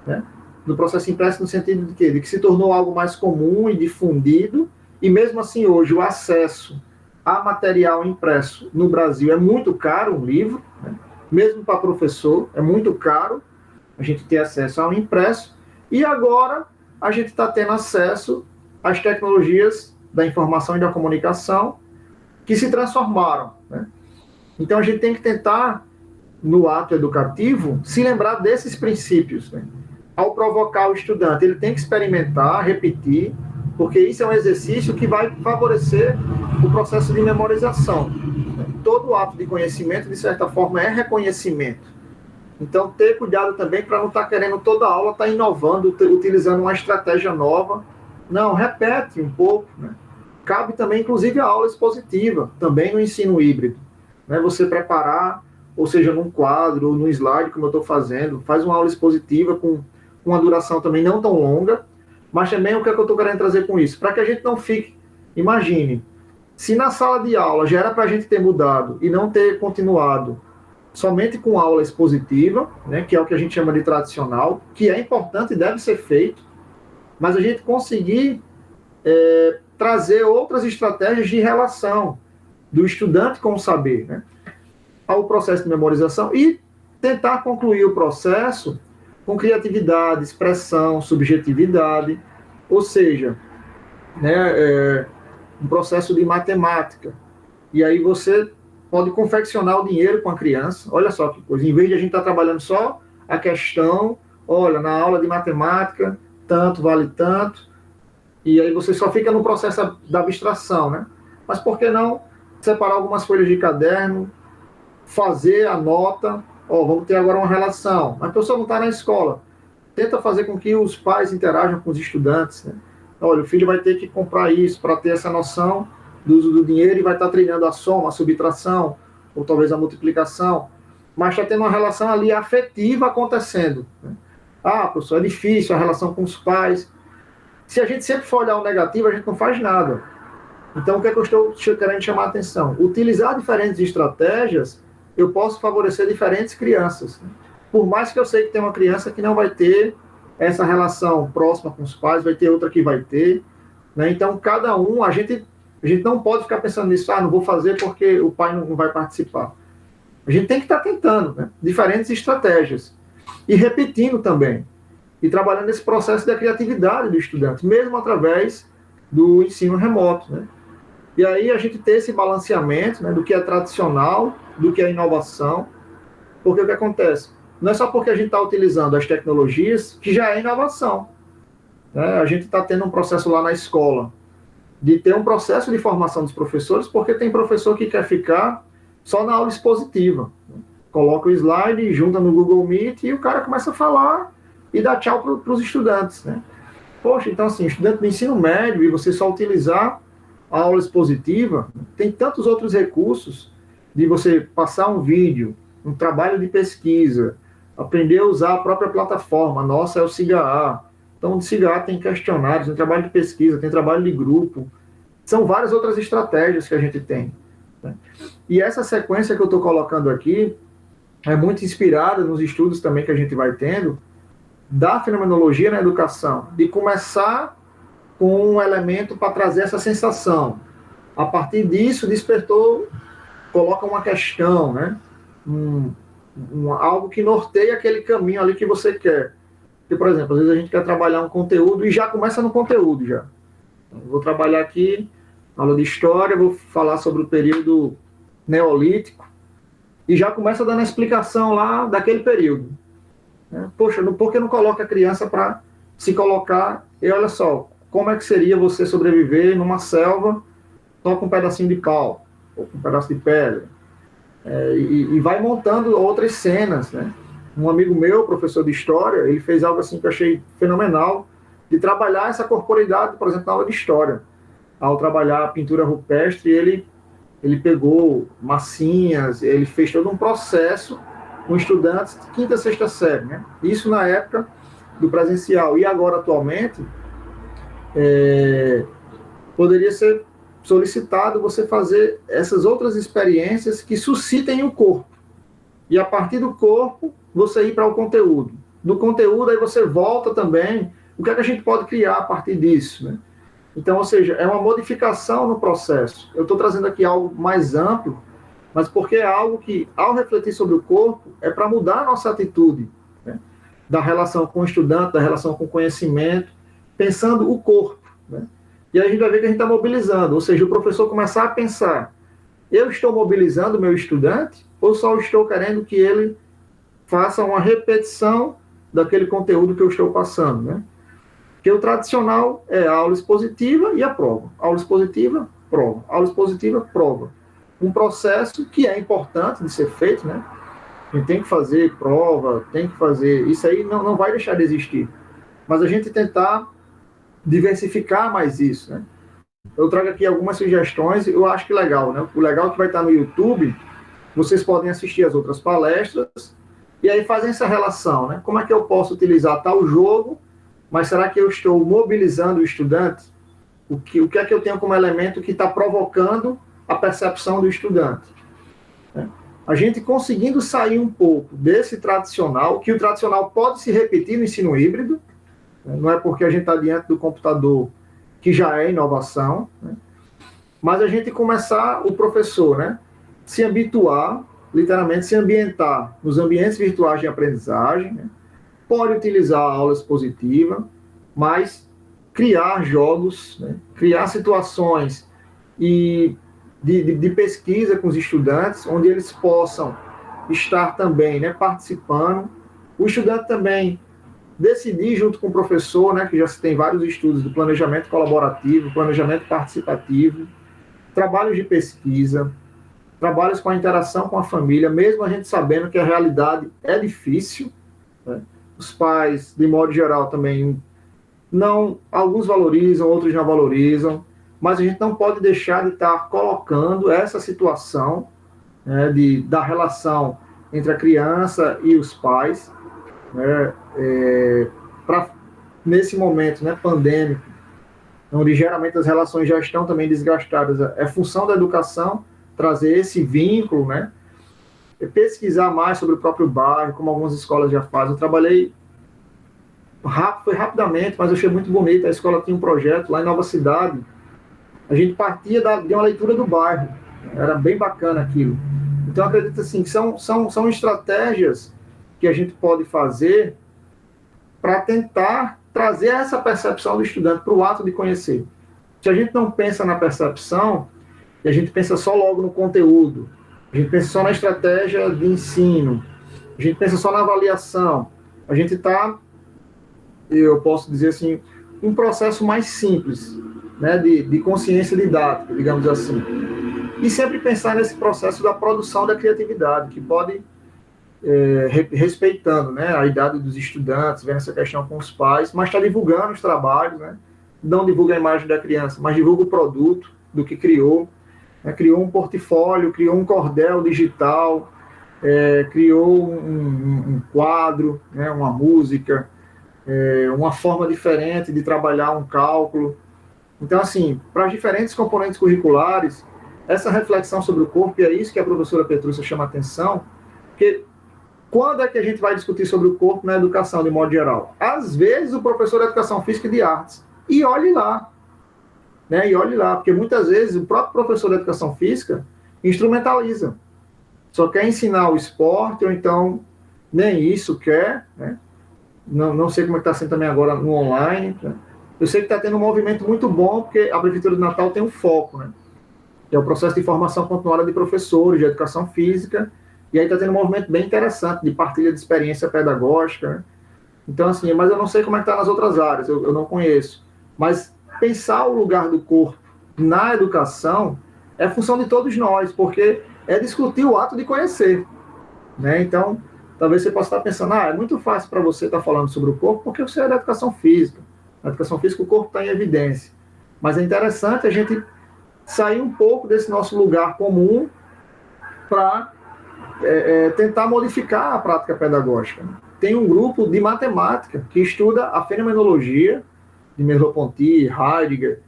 né? Do processo impresso no sentido de quê? De que se tornou algo mais comum e difundido, e mesmo assim hoje o acesso a material impresso no Brasil é muito caro, um livro, né? Mesmo para professor, é muito caro a gente ter acesso ao impresso, e agora a gente está tendo acesso às tecnologias da informação e da comunicação que se transformaram, né? Então a gente tem que tentar, no ato educativo, se lembrar desses princípios, né? Ao provocar o estudante, ele tem que experimentar, repetir, porque isso é um exercício que vai favorecer o processo de memorização. Todo ato de conhecimento, de certa forma, é reconhecimento. Então, ter cuidado também para não estar querendo toda a aula estar inovando, utilizando uma estratégia nova. Não, repete um pouco, né? Cabe também, inclusive, a aula expositiva, também no ensino híbrido, né? Você preparar, ou seja, num quadro ou num slide, como eu estou fazendo, faz uma aula expositiva com uma duração também não tão longa, mas também o que é que eu estou querendo trazer com isso? Para que a gente não fique, imagine, se na sala de aula já era para a gente ter mudado e não ter continuado somente com aula expositiva, né, que é o que a gente chama de tradicional, que é importante e deve ser feito, mas a gente conseguir trazer outras estratégias de relação do estudante com o saber, né, ao processo de memorização e tentar concluir o processo com criatividade, expressão, subjetividade, ou seja, né, um processo de matemática. E aí você pode confeccionar o dinheiro com a criança. Olha só que coisa. Em vez de a gente estar trabalhando só a questão, olha, na aula de matemática, tanto vale tanto, e aí você só fica no processo da abstração, né? Mas por que não separar algumas folhas de caderno, fazer a nota, vamos ter agora uma relação. A pessoa não está na escola. Tenta fazer com que os pais interajam com os estudantes, né? Olha, o filho vai ter que comprar isso para ter essa noção do uso do dinheiro e vai estar treinando a soma, a subtração, ou talvez a multiplicação, mas está tendo uma relação ali afetiva acontecendo, né? Professor, é difícil a relação com os pais. Se a gente sempre for olhar o negativo, a gente não faz nada. Então, o que é que eu estou querendo chamar a atenção? Utilizar diferentes estratégias, eu posso favorecer diferentes crianças, né? Por mais que eu sei que tem uma criança que não vai ter essa relação próxima com os pais, vai ter outra que vai ter, né? Então, cada um, a gente não pode ficar pensando nisso, não vou fazer porque o pai não vai participar. A gente tem que estar tentando, né, diferentes estratégias. E repetindo também. E trabalhando nesse processo da criatividade do estudante, mesmo através do ensino remoto, né? E aí a gente ter esse balanceamento, né, do que é tradicional, do que é inovação, porque o que acontece? Não é só porque a gente está utilizando as tecnologias que já é inovação, né? A gente está tendo um processo lá na escola de ter um processo de formação dos professores, porque tem professor que quer ficar só na aula expositiva, né? Coloca o slide, junta no Google Meet e o cara começa a falar e dá tchau para os estudantes, né? Poxa, então assim, estudante do ensino médio, e você só utilizar a aula expositiva, tem tantos outros recursos de você passar um vídeo, um trabalho de pesquisa, aprender a usar a própria plataforma. Nossa, é o SIGA. Então, o SIGA tem questionários, tem trabalho de pesquisa, tem trabalho de grupo. São várias outras estratégias que a gente tem, né? E essa sequência que eu estou colocando aqui é muito inspirada nos estudos também que a gente vai tendo da fenomenologia na educação, de começar com um elemento para trazer essa sensação. A partir disso, despertou, coloca uma questão, né? Algo que norteia aquele caminho ali que você quer. Porque, por exemplo, às vezes a gente quer trabalhar um conteúdo e já começa no conteúdo já. Vou trabalhar aqui, aula de história, vou falar sobre o período neolítico, e já começa dando a explicação lá daquele período. Poxa, por que não coloca a criança para se colocar, e olha só, como é que seria você sobreviver numa selva só com um pedacinho de pau, ou com um pedaço de pedra? E vai montando outras cenas, né? Um amigo meu, professor de história, ele fez algo assim que eu achei fenomenal, de trabalhar essa corporeidade, por exemplo, na aula de história. Ao trabalhar a pintura rupestre, ele pegou massinhas, ele fez todo um processo com estudantes de quinta, sexta série, né? Isso na época do presencial. E agora, atualmente, poderia ser solicitado você fazer essas outras experiências que suscitem o corpo. E a partir do corpo, você ir para o conteúdo. Do conteúdo, aí você volta também. O que é que a gente pode criar a partir disso, né? Então, ou seja, é uma modificação no processo. Eu estou trazendo aqui algo mais amplo, mas porque é algo que, ao refletir sobre o corpo, é para mudar a nossa atitude, né? Da relação com o estudante, da relação com o conhecimento, pensando o corpo, né? E aí a gente vai ver que a gente está mobilizando, ou seja, o professor começar a pensar, eu estou mobilizando o meu estudante ou só estou querendo que ele faça uma repetição daquele conteúdo que eu estou passando, né? Porque o tradicional é a aula expositiva e a prova. Aula expositiva, prova. Aula expositiva, prova. Um processo que é importante de ser feito, né? A gente tem que fazer prova, tem que fazer... Isso aí não vai deixar de existir. Mas a gente tentar diversificar mais isso, né? Eu trago aqui algumas sugestões, eu acho que legal, né? O legal é que vai estar no YouTube, vocês podem assistir as outras palestras, e aí fazem essa relação, né? Como é que eu posso utilizar tal jogo, mas será que eu estou mobilizando o estudante? O que é que eu tenho como elemento que está provocando a percepção do estudante? A gente conseguindo sair um pouco desse tradicional, que o tradicional pode se repetir no ensino híbrido, não é porque a gente está diante do computador que já é inovação, né? Mas a gente começar, o professor, né, se habituar, literalmente se ambientar nos ambientes virtuais de aprendizagem, né? Pode utilizar a aula expositiva, mas criar jogos, né? Criar situações de pesquisa com os estudantes, onde eles possam estar também, né, participando. O estudante também decidir junto com o professor, né, que já se tem vários estudos do planejamento colaborativo, planejamento participativo, trabalhos de pesquisa, trabalhos com a interação com a família, mesmo a gente sabendo que a realidade é difícil, né? Os pais, de modo geral, também não, alguns valorizam, outros não valorizam, mas a gente não pode deixar de estar colocando essa situação, né, da relação entre a criança e os pais, né, nesse momento, né, pandêmico, onde geralmente as relações já estão também desgastadas. É função da educação trazer esse vínculo, né, pesquisar mais sobre o próprio bairro, como algumas escolas já fazem. Eu trabalhei foi rapidamente, mas eu achei muito bonito. A escola tinha um projeto lá em Nova Cidade. A gente partia de uma leitura do bairro. Era bem bacana aquilo. Então, eu acredito assim, que são estratégias que a gente pode fazer para tentar trazer essa percepção do estudante para o ato de conhecer. Se a gente não pensa na percepção, e a gente pensa só logo no conteúdo, a gente pensa só na estratégia de ensino, a gente pensa só na avaliação, a gente está, eu posso dizer assim, um processo mais simples, né, de consciência didática, digamos assim. E sempre pensar nesse processo da produção da criatividade, que pode respeitando, né, a idade dos estudantes, vendo essa questão com os pais, mas está divulgando os trabalhos, né, não divulga a imagem da criança, mas divulga o produto do que criou, né, criou um portfólio, criou um cordel digital, criou um quadro, né, uma música, uma forma diferente de trabalhar um cálculo. Então, assim, para as diferentes componentes curriculares, essa reflexão sobre o corpo, e é isso que a professora Petrúcia chama a atenção, porque quando é que a gente vai discutir sobre o corpo na educação, de modo geral? Às vezes, o professor de Educação Física e de Artes. E olhe lá. Né? E olhe lá, porque muitas vezes o próprio professor de Educação Física instrumentaliza. Só quer ensinar o esporte, ou então nem isso quer. Né? Não sei como é que está sendo também agora no online. Né? Eu sei que está tendo um movimento muito bom, porque a Prefeitura de Natal tem um foco, né? Que é o processo de formação continuada de professores de Educação Física. E aí está tendo um movimento bem interessante de partilha de experiência pedagógica. Né? Então, assim, mas eu não sei como é que está nas outras áreas, eu não conheço. Mas pensar o lugar do corpo na educação é função de todos nós, porque é discutir o ato de conhecer. Né? Então, talvez você possa estar pensando, é muito fácil para você estar falando sobre o corpo, porque você é da Educação Física. Na Educação Física, o corpo está em evidência. Mas é interessante a gente sair um pouco desse nosso lugar comum para tentar modificar a prática pedagógica. Tem um grupo de matemática que estuda a fenomenologia de Merleau-Ponty, Heidegger,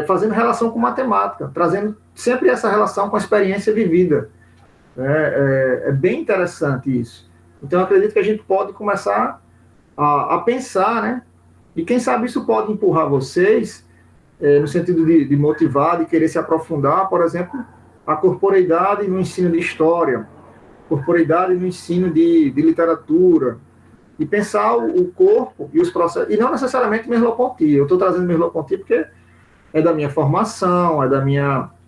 fazendo relação com matemática, trazendo sempre essa relação com a experiência vivida. É bem interessante isso. Então, eu acredito que a gente pode começar a pensar, né? E quem sabe isso pode empurrar vocês, no sentido de motivar, de querer se aprofundar, por exemplo, a corporeidade no ensino de história, corporeidade no ensino de literatura, e pensar o corpo e os processos, e não necessariamente Merleau-Ponty. Eu estou trazendo Merleau-Ponty porque é da minha formação,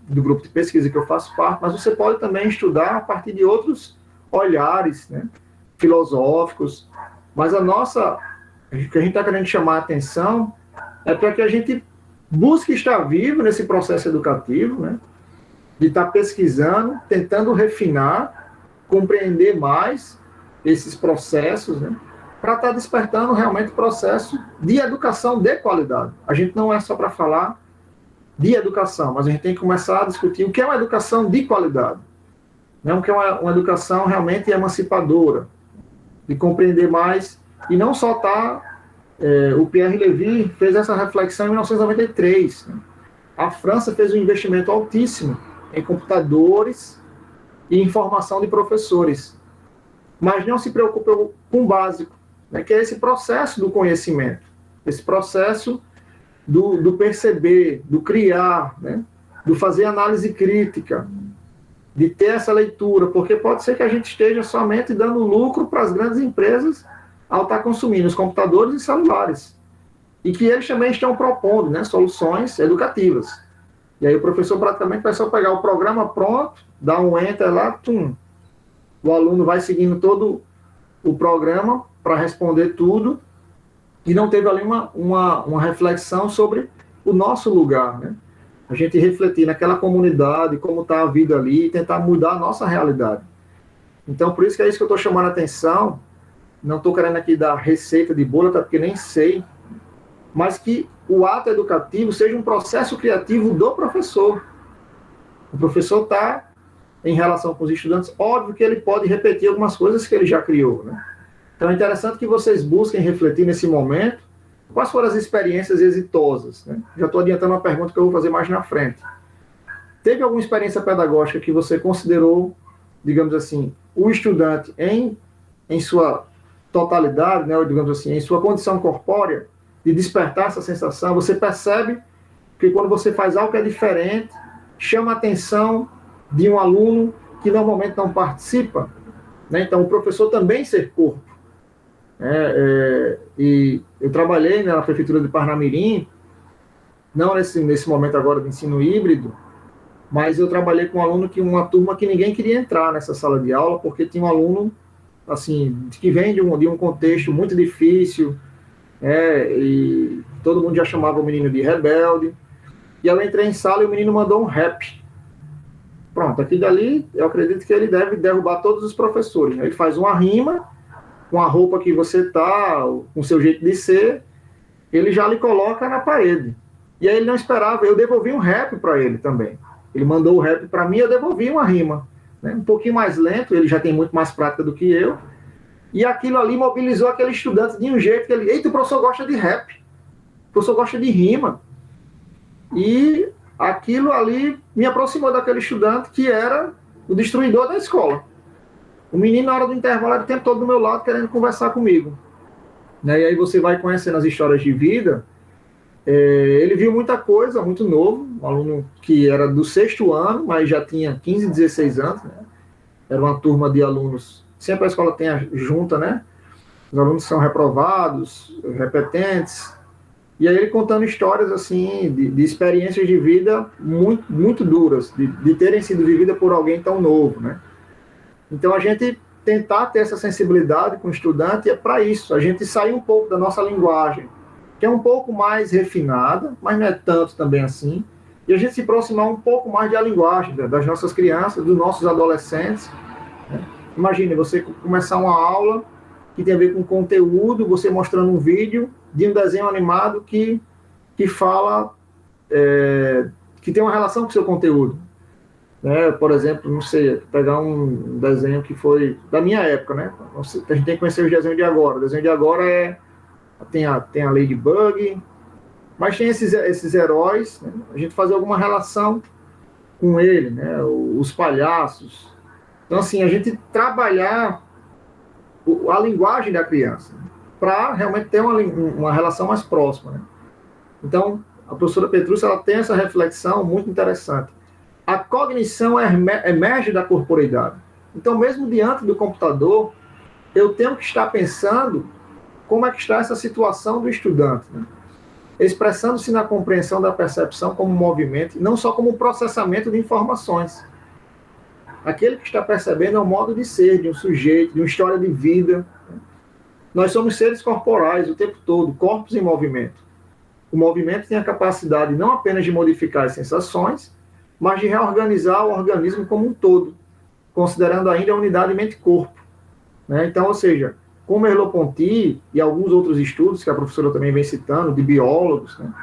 do grupo de pesquisa que eu faço parte, mas você pode também estudar a partir de outros olhares, né, filosóficos. Mas o que a gente está querendo chamar a atenção é para que a gente busque estar vivo nesse processo educativo, né, de estar pesquisando, tentando refinar, compreender mais esses processos, né, para estar despertando realmente o processo de educação de qualidade. A gente não é só para falar de educação, mas a gente tem que começar a discutir o que é uma educação de qualidade, né? O que é uma educação realmente emancipadora, de compreender mais, e não só o Pierre Levy fez essa reflexão em 1993. Né? A França fez um investimento altíssimo em computadores e em formação de professores, mas não se preocupa com o básico, né, que é esse processo do conhecimento, esse processo do perceber, do criar, né, do fazer análise crítica, de ter essa leitura, porque pode ser que a gente esteja somente dando lucro para as grandes empresas ao estar consumindo os computadores e celulares, e que eles também estão propondo, né, soluções educativas. E aí o professor praticamente vai só pegar o programa pronto, dar um enter lá, o aluno vai seguindo todo o programa para responder tudo, e não teve ali uma reflexão sobre o nosso lugar, né? A gente refletir naquela comunidade, como está a vida ali, e tentar mudar a nossa realidade. Então, por isso que é isso que eu estou chamando a atenção. Não estou querendo aqui dar receita de bolo, até porque nem sei, mas que o ato educativo seja um processo criativo do professor. O professor está em relação com os estudantes, óbvio que ele pode repetir algumas coisas que ele já criou, né? Então é interessante que vocês busquem refletir nesse momento quais foram as experiências exitosas, né? Já estou adiantando uma pergunta que eu vou fazer mais na frente. Teve alguma experiência pedagógica que você considerou, digamos assim, o estudante em sua totalidade, né, ou digamos assim, em sua condição corpórea, de despertar essa sensação? Você percebe que quando você faz algo que é diferente, chama a atenção de um aluno que normalmente não participa, né? Então o professor também ser corpo. E eu trabalhei, né, na Prefeitura de Parnamirim, não nesse momento agora de ensino híbrido, mas eu trabalhei com um aluno, uma turma que ninguém queria entrar nessa sala de aula, porque tinha um aluno assim, que vem de um contexto muito difícil, e todo mundo já chamava o menino de rebelde. E eu entrei em sala e o menino mandou um rap Pronto, aqui dali, eu acredito que ele deve derrubar todos os professores. Ele faz uma rima com a roupa que você tá, com o seu jeito de ser, ele já lhe coloca na parede. E aí ele não esperava, eu devolvi um rap para ele também. Ele mandou o rap para mim, eu devolvi uma rima. Né? Um pouquinho mais lento, ele já tem muito mais prática do que eu. E aquilo ali mobilizou aquele estudante de um jeito que ele, eita, o professor gosta de rap, o professor gosta de rima. E aquilo ali me aproximou daquele estudante que era o destruidor da escola. O menino, na hora do intervalo, era o tempo todo do meu lado, querendo conversar comigo. Né? E aí você vai conhecendo as histórias de vida. Ele viu muita coisa, muito novo, um aluno que era do 6º ano, mas já tinha 15, 16 anos. Né? Era uma turma de alunos, sempre a escola tem a junta, né? Os alunos são reprovados, repetentes. E aí ele contando histórias assim de experiências de vida muito, muito duras, de terem sido vividas por alguém tão novo, né? Então a gente tentar ter essa sensibilidade com o estudante é para isso, a gente sair um pouco da nossa linguagem, que é um pouco mais refinada, mas não é tanto também assim, e a gente se aproximar um pouco mais da linguagem das nossas crianças, dos nossos adolescentes. Né? Imagine você começar uma aula que tem a ver com conteúdo, você mostrando um vídeo de um desenho animado que fala, que tem uma relação com o seu conteúdo. Né? Por exemplo, não sei, pegar um desenho que foi da minha época, né? A gente tem que conhecer os desenhos de agora. O desenho de agora tem a Ladybug, mas tem esses heróis, né? A gente fazer alguma relação com ele, né? Os palhaços. Então, assim, a gente trabalhar a linguagem da criança, para realmente ter uma relação mais próxima. Né? Então, a professora Petrúcia ela tem essa reflexão muito interessante. A cognição emerge da corporeidade. Então, mesmo diante do computador, eu tenho que estar pensando como é que está essa situação do estudante, né? Expressando-se na compreensão da percepção como movimento, não só como processamento de informações. Aquele que está percebendo é o modo de ser de um sujeito, de uma história de vida. Nós somos seres corporais o tempo todo, corpos em movimento. O movimento tem a capacidade não apenas de modificar as sensações, mas de reorganizar o organismo como um todo, considerando ainda a unidade mente-corpo. Né? Então, ou seja, como Merleau-Ponty e alguns outros estudos que a professora também vem citando, de biólogos, né?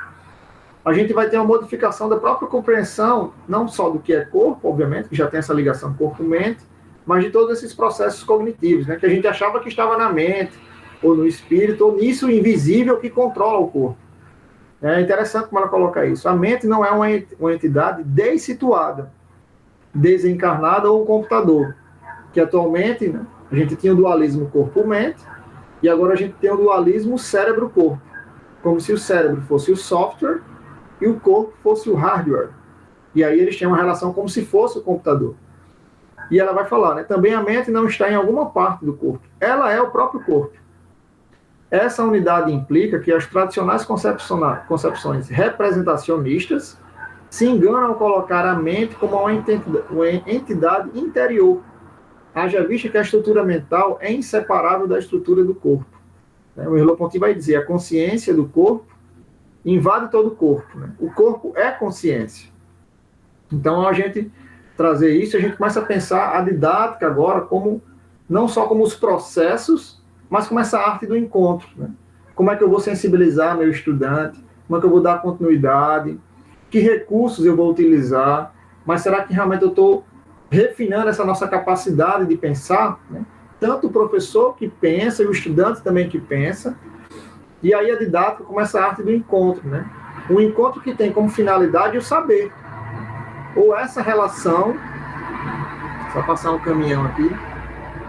A gente vai ter uma modificação da própria compreensão, não só do que é corpo, obviamente, que já tem essa ligação corpo-mente, mas de todos esses processos cognitivos, né, que a gente achava que estava na mente, ou no espírito, ou nisso invisível que controla o corpo. É interessante como ela coloca isso. A mente não é uma entidade dessituada, desencarnada ou um computador, que atualmente, né, a gente tinha o dualismo corpo-mente, e agora a gente tem o dualismo cérebro-corpo, como se o cérebro fosse o software e o corpo fosse o hardware. E aí eles têm uma relação como se fosse o computador. E ela vai falar, né? Também a mente não está em alguma parte do corpo. Ela é o próprio corpo. Essa unidade implica que as tradicionais concepções representacionistas se enganam ao colocar a mente como uma entidade interior. Haja vista que a estrutura mental é inseparável da estrutura do corpo. O Merleau-Ponty vai dizer, a consciência do corpo invade todo o corpo. Né? O corpo é consciência. Então, a gente trazer isso, a gente começa a pensar a didática agora como não só como os processos, mas como essa arte do encontro. Né? Como é que eu vou sensibilizar meu estudante? Como é que eu vou dar continuidade? Que recursos eu vou utilizar? Mas será que realmente eu estou refinando essa nossa capacidade de pensar? Né? Tanto o professor que pensa e o estudante também que pensa. E aí a didática começa a arte do encontro, né? Um encontro que tem como finalidade o saber. Ou essa relação, só passar um caminhão aqui,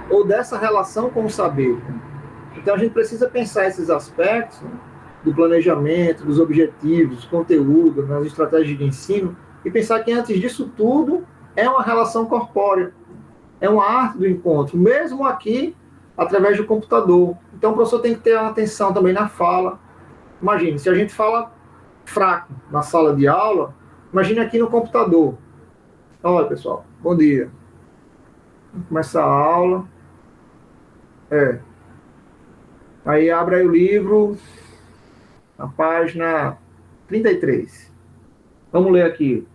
ou dessa relação com o saber. Né? Então a gente precisa pensar esses aspectos, né, do planejamento, dos objetivos, do conteúdo, nas estratégias de ensino, e pensar que antes disso tudo é uma relação corpórea, é uma arte do encontro, mesmo aqui através do computador. Então o professor tem que ter atenção também na fala. Imagine, se a gente fala fraco na sala de aula, imagine aqui no computador. Olha, pessoal, bom dia. Vamos começar a aula. Aí abre aí o livro, na página 33. Vamos ler aqui.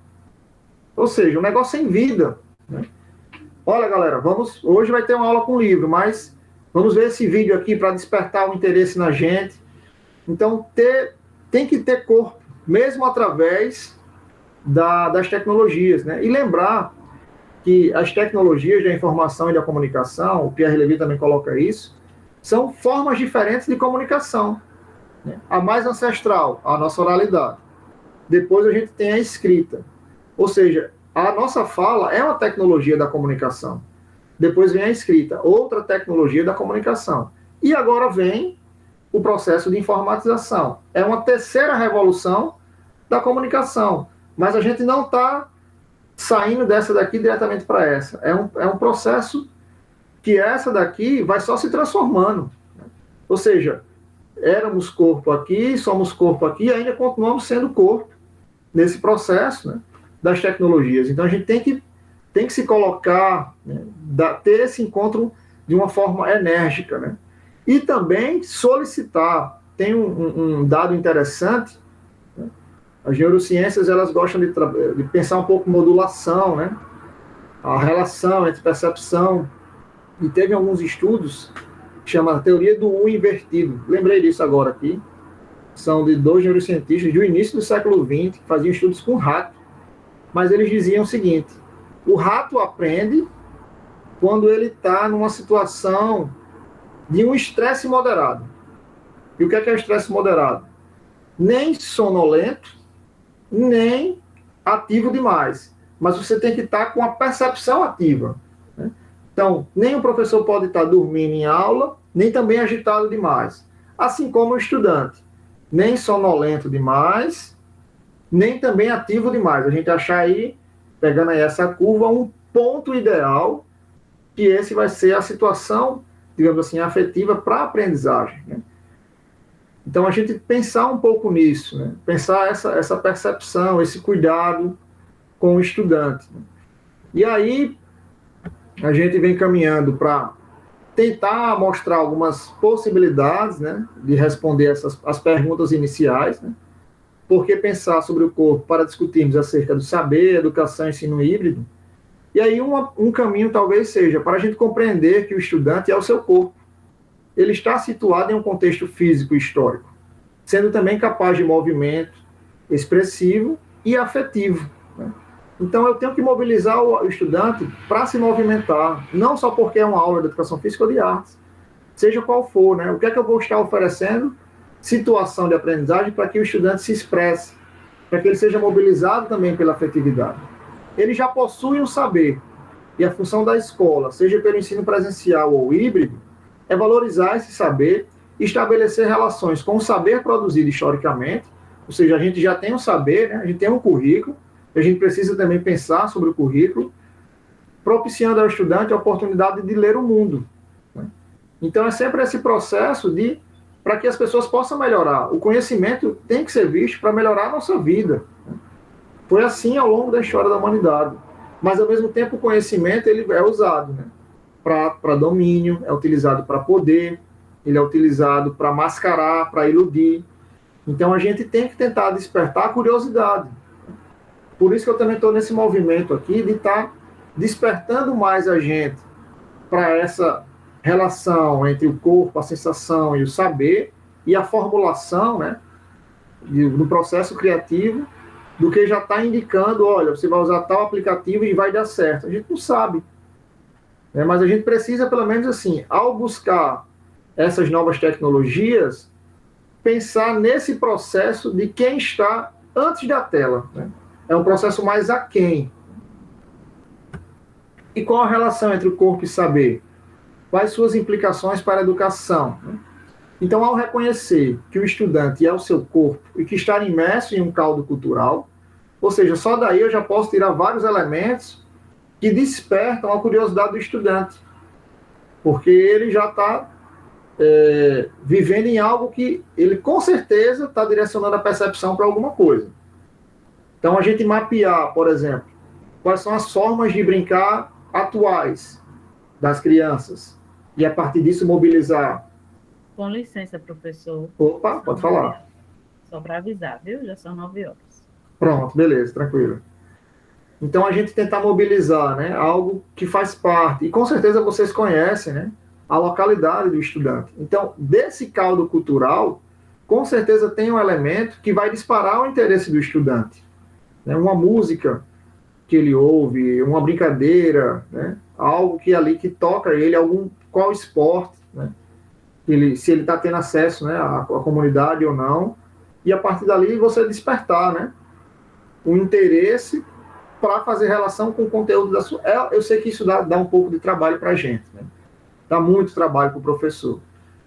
Ou seja, um negócio sem vida, né? Olha, galera, hoje vai ter uma aula com livro, mas vamos ver esse vídeo aqui para despertar o interesse na gente. Então, tem que ter corpo, mesmo através das tecnologias, né? E lembrar que as tecnologias da informação e da comunicação, o Pierre Levy também coloca isso, são formas diferentes de comunicação, né? A mais ancestral, a nossa oralidade. Depois a gente tem a escrita. Ou seja, a nossa fala é uma tecnologia da comunicação. Depois vem a escrita, outra tecnologia da comunicação. E agora vem o processo de informatização. É uma terceira revolução da comunicação. Mas a gente não está saindo dessa daqui diretamente para essa. É um processo que essa daqui vai só se transformando. Ou seja, éramos corpo aqui, somos corpo aqui, e ainda continuamos sendo corpo nesse processo, né, das tecnologias. Então a gente tem que se colocar, né, ter esse encontro de uma forma enérgica, né? E também solicitar. Tem um dado interessante, né? As neurociências elas gostam de pensar um pouco modulação, né? A relação entre percepção, e teve alguns estudos que chama a teoria do U invertido. Lembrei disso agora aqui. São de dois neurocientistas do início do século XX, que faziam estudos com rato. Mas eles diziam o seguinte: o rato aprende quando ele está numa situação de um estresse moderado. E o que é o estresse moderado? Nem sonolento, nem ativo demais. Mas você tem que estar com a percepção ativa, né? Então, nem o professor pode estar dormindo em aula, nem também agitado demais. Assim como o estudante. Nem sonolento demais, nem também ativo demais. A gente achar aí, pegando aí essa curva, um ponto ideal, que esse vai ser a situação, digamos assim, afetiva para a aprendizagem, né? Então, a gente pensar um pouco nisso, né? Pensar essa percepção, esse cuidado com o estudante, né? E aí, a gente vem caminhando para tentar mostrar algumas possibilidades, né, de responder as perguntas iniciais, né? Porque pensar sobre o corpo para discutirmos acerca do saber, educação e ensino híbrido. E aí um caminho talvez seja para a gente compreender que o estudante é o seu corpo. Ele está situado em um contexto físico e histórico, sendo também capaz de movimento expressivo e afetivo, né? Então eu tenho que mobilizar o estudante para se movimentar, não só porque é uma aula de educação física ou de artes, seja qual for, né? O que é que eu vou estar oferecendo? Situação de aprendizagem para que o estudante se expresse, para que ele seja mobilizado também pela afetividade. Ele já possui um saber, e a função da escola, seja pelo ensino presencial ou híbrido, é valorizar esse saber e estabelecer relações com o saber produzido historicamente, ou seja, a gente já tem um saber, né? A gente tem um currículo, a gente precisa também pensar sobre o currículo, propiciando ao estudante a oportunidade de ler o mundo, né? Então é sempre esse processo para que as pessoas possam melhorar. O conhecimento tem que ser visto para melhorar a nossa vida. Foi assim ao longo da história da humanidade. Mas, ao mesmo tempo, o conhecimento ele é usado, né, para domínio, é utilizado para poder, ele é utilizado para mascarar, para iludir. Então, a gente tem que tentar despertar a curiosidade. Por isso que eu também estou nesse movimento aqui de estar despertando mais a gente para essa relação entre o corpo, a sensação e o saber, e a formulação, né, no processo criativo, do que já está indicando, olha, você vai usar tal aplicativo e vai dar certo. A gente não sabe, né, mas a gente precisa, pelo menos assim, ao buscar essas novas tecnologias, pensar nesse processo de quem está antes da tela, né? É um processo mais aquém. E qual a relação entre o corpo e saber? Quais suas implicações para a educação, né? Então, ao reconhecer que o estudante é o seu corpo e que está imerso em um caldo cultural, ou seja, só daí eu já posso tirar vários elementos que despertam a curiosidade do estudante, porque ele já está vivendo em algo que ele com certeza está direcionando a percepção para alguma coisa. Então, a gente mapear, por exemplo, quais são as formas de brincar atuais das crianças, e a partir disso mobilizar. Com licença, professor. Opa, pode falar. Só para avisar, viu? Já são 9 horas. Pronto, beleza, tranquilo. Então, a gente tentar mobilizar, né, algo que faz parte, e com certeza vocês conhecem, né, a localidade do estudante. Então, desse caldo cultural, com certeza tem um elemento que vai disparar o interesse do estudante. Né, uma música que ele ouve, uma brincadeira, né, algo que ali que toca ele, qual esporte, né, se ele está tendo acesso, né, à comunidade ou não, e a partir dali você despertar, né, o interesse para fazer relação com o conteúdo da sua... Eu sei que isso dá um pouco de trabalho para a gente, né? Dá muito trabalho para o professor.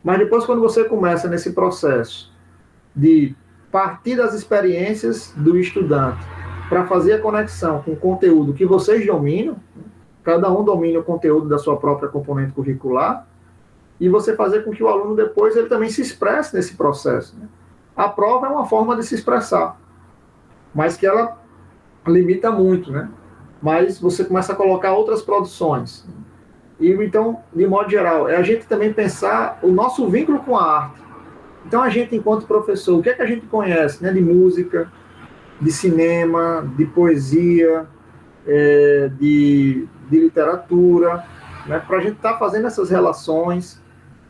Mas depois, quando você começa nesse processo de partir das experiências do estudante para fazer a conexão com o conteúdo que vocês dominam, cada um domina o conteúdo da sua própria componente curricular, e você fazer com que o aluno depois ele também se expresse nesse processo, né? A prova é uma forma de se expressar, mas que ela limita muito, né? Mas você começa a colocar outras produções. E então, de modo geral, é a gente também pensar o nosso vínculo com a arte. Então, a gente, enquanto professor, o que é que a gente conhece, né? De música, de cinema, de poesia, de literatura, né? Para a gente estar fazendo essas relações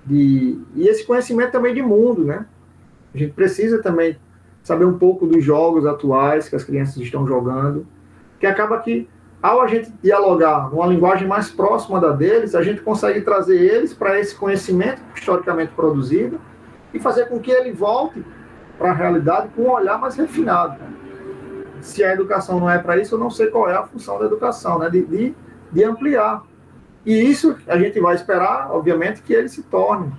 e esse conhecimento também de mundo, né? A gente precisa também saber um pouco dos jogos atuais que as crianças estão jogando, que acaba que, ao a gente dialogar numa linguagem mais próxima da deles, a gente consegue trazer eles para esse conhecimento historicamente produzido e fazer com que ele volte para a realidade com um olhar mais refinado. Né? Se a educação não é para isso, eu não sei qual é a função da educação, né? de ampliar. E isso a gente vai esperar, obviamente, que ele se torne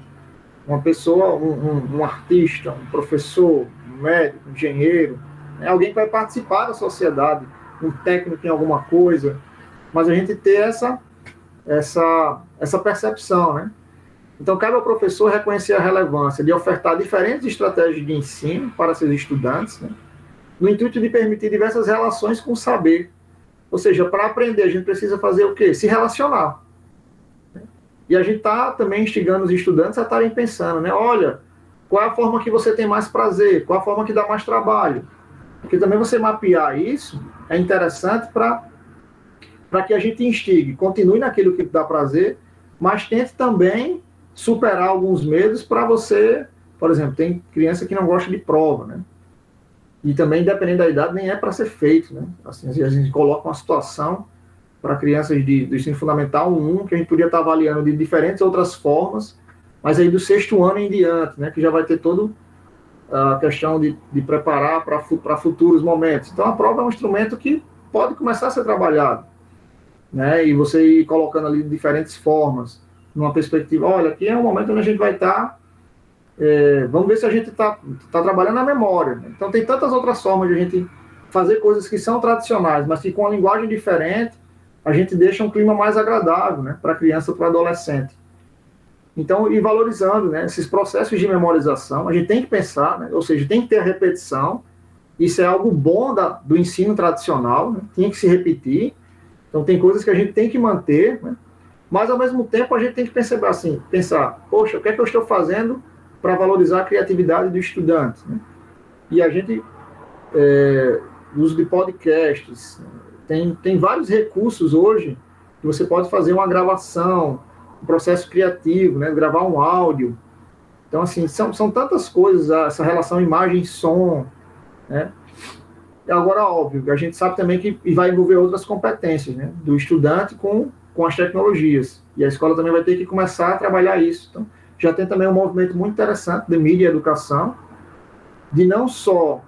uma pessoa, um artista, um professor, um médico, um engenheiro, né? Alguém que vai participar da sociedade, um técnico em alguma coisa, mas a gente ter essa percepção, né? Então, cabe ao professor reconhecer a relevância de ofertar diferentes estratégias de ensino para seus estudantes, né? No intuito de permitir diversas relações com o saber. Ou seja, para aprender, a gente precisa fazer o quê? Se relacionar. E a gente está também instigando os estudantes a estarem pensando, né? Olha, qual é a forma que você tem mais prazer? Qual é a forma que dá mais trabalho? Porque também você mapear isso é interessante para que a gente instigue, continue naquilo que dá prazer, mas tente também superar alguns medos para você, por exemplo, tem criança que não gosta de prova, né? E também, dependendo da idade, nem é para ser feito, né? Assim, a gente coloca uma situação para crianças do ensino fundamental 1, que a gente podia estar avaliando de diferentes outras formas, mas aí do 6º ano em diante, né, que já vai ter toda a questão de preparar para futuros momentos. Então, a prova é um instrumento que pode começar a ser trabalhado, né, e você ir colocando ali de diferentes formas, numa perspectiva, olha, aqui é um momento onde a gente vai estar, vamos ver se a gente está trabalhando a memória. Então, tem tantas outras formas de a gente fazer coisas que são tradicionais, mas que com uma linguagem diferente, a gente deixa um clima mais agradável, né, para a criança, para o adolescente. Então, e valorizando, né, esses processos de memorização, a gente tem que pensar, né, ou seja, tem que ter a repetição, isso é algo bom do ensino tradicional, né, tem que se repetir, então tem coisas que a gente tem que manter, né, mas ao mesmo tempo a gente tem que pensar, poxa, o que é que eu estou fazendo para valorizar a criatividade do estudante? Né? E a gente, uso de podcasts, tem vários recursos hoje que você pode fazer uma gravação, um processo criativo, né? Gravar um áudio. Então, assim, são tantas coisas, essa relação imagem-som, né? E agora, óbvio, a gente sabe também que vai envolver outras competências, né? Do estudante com as tecnologias. E a escola também vai ter que começar a trabalhar isso. Então, já tem também um movimento muito interessante de mídia e educação, de não só...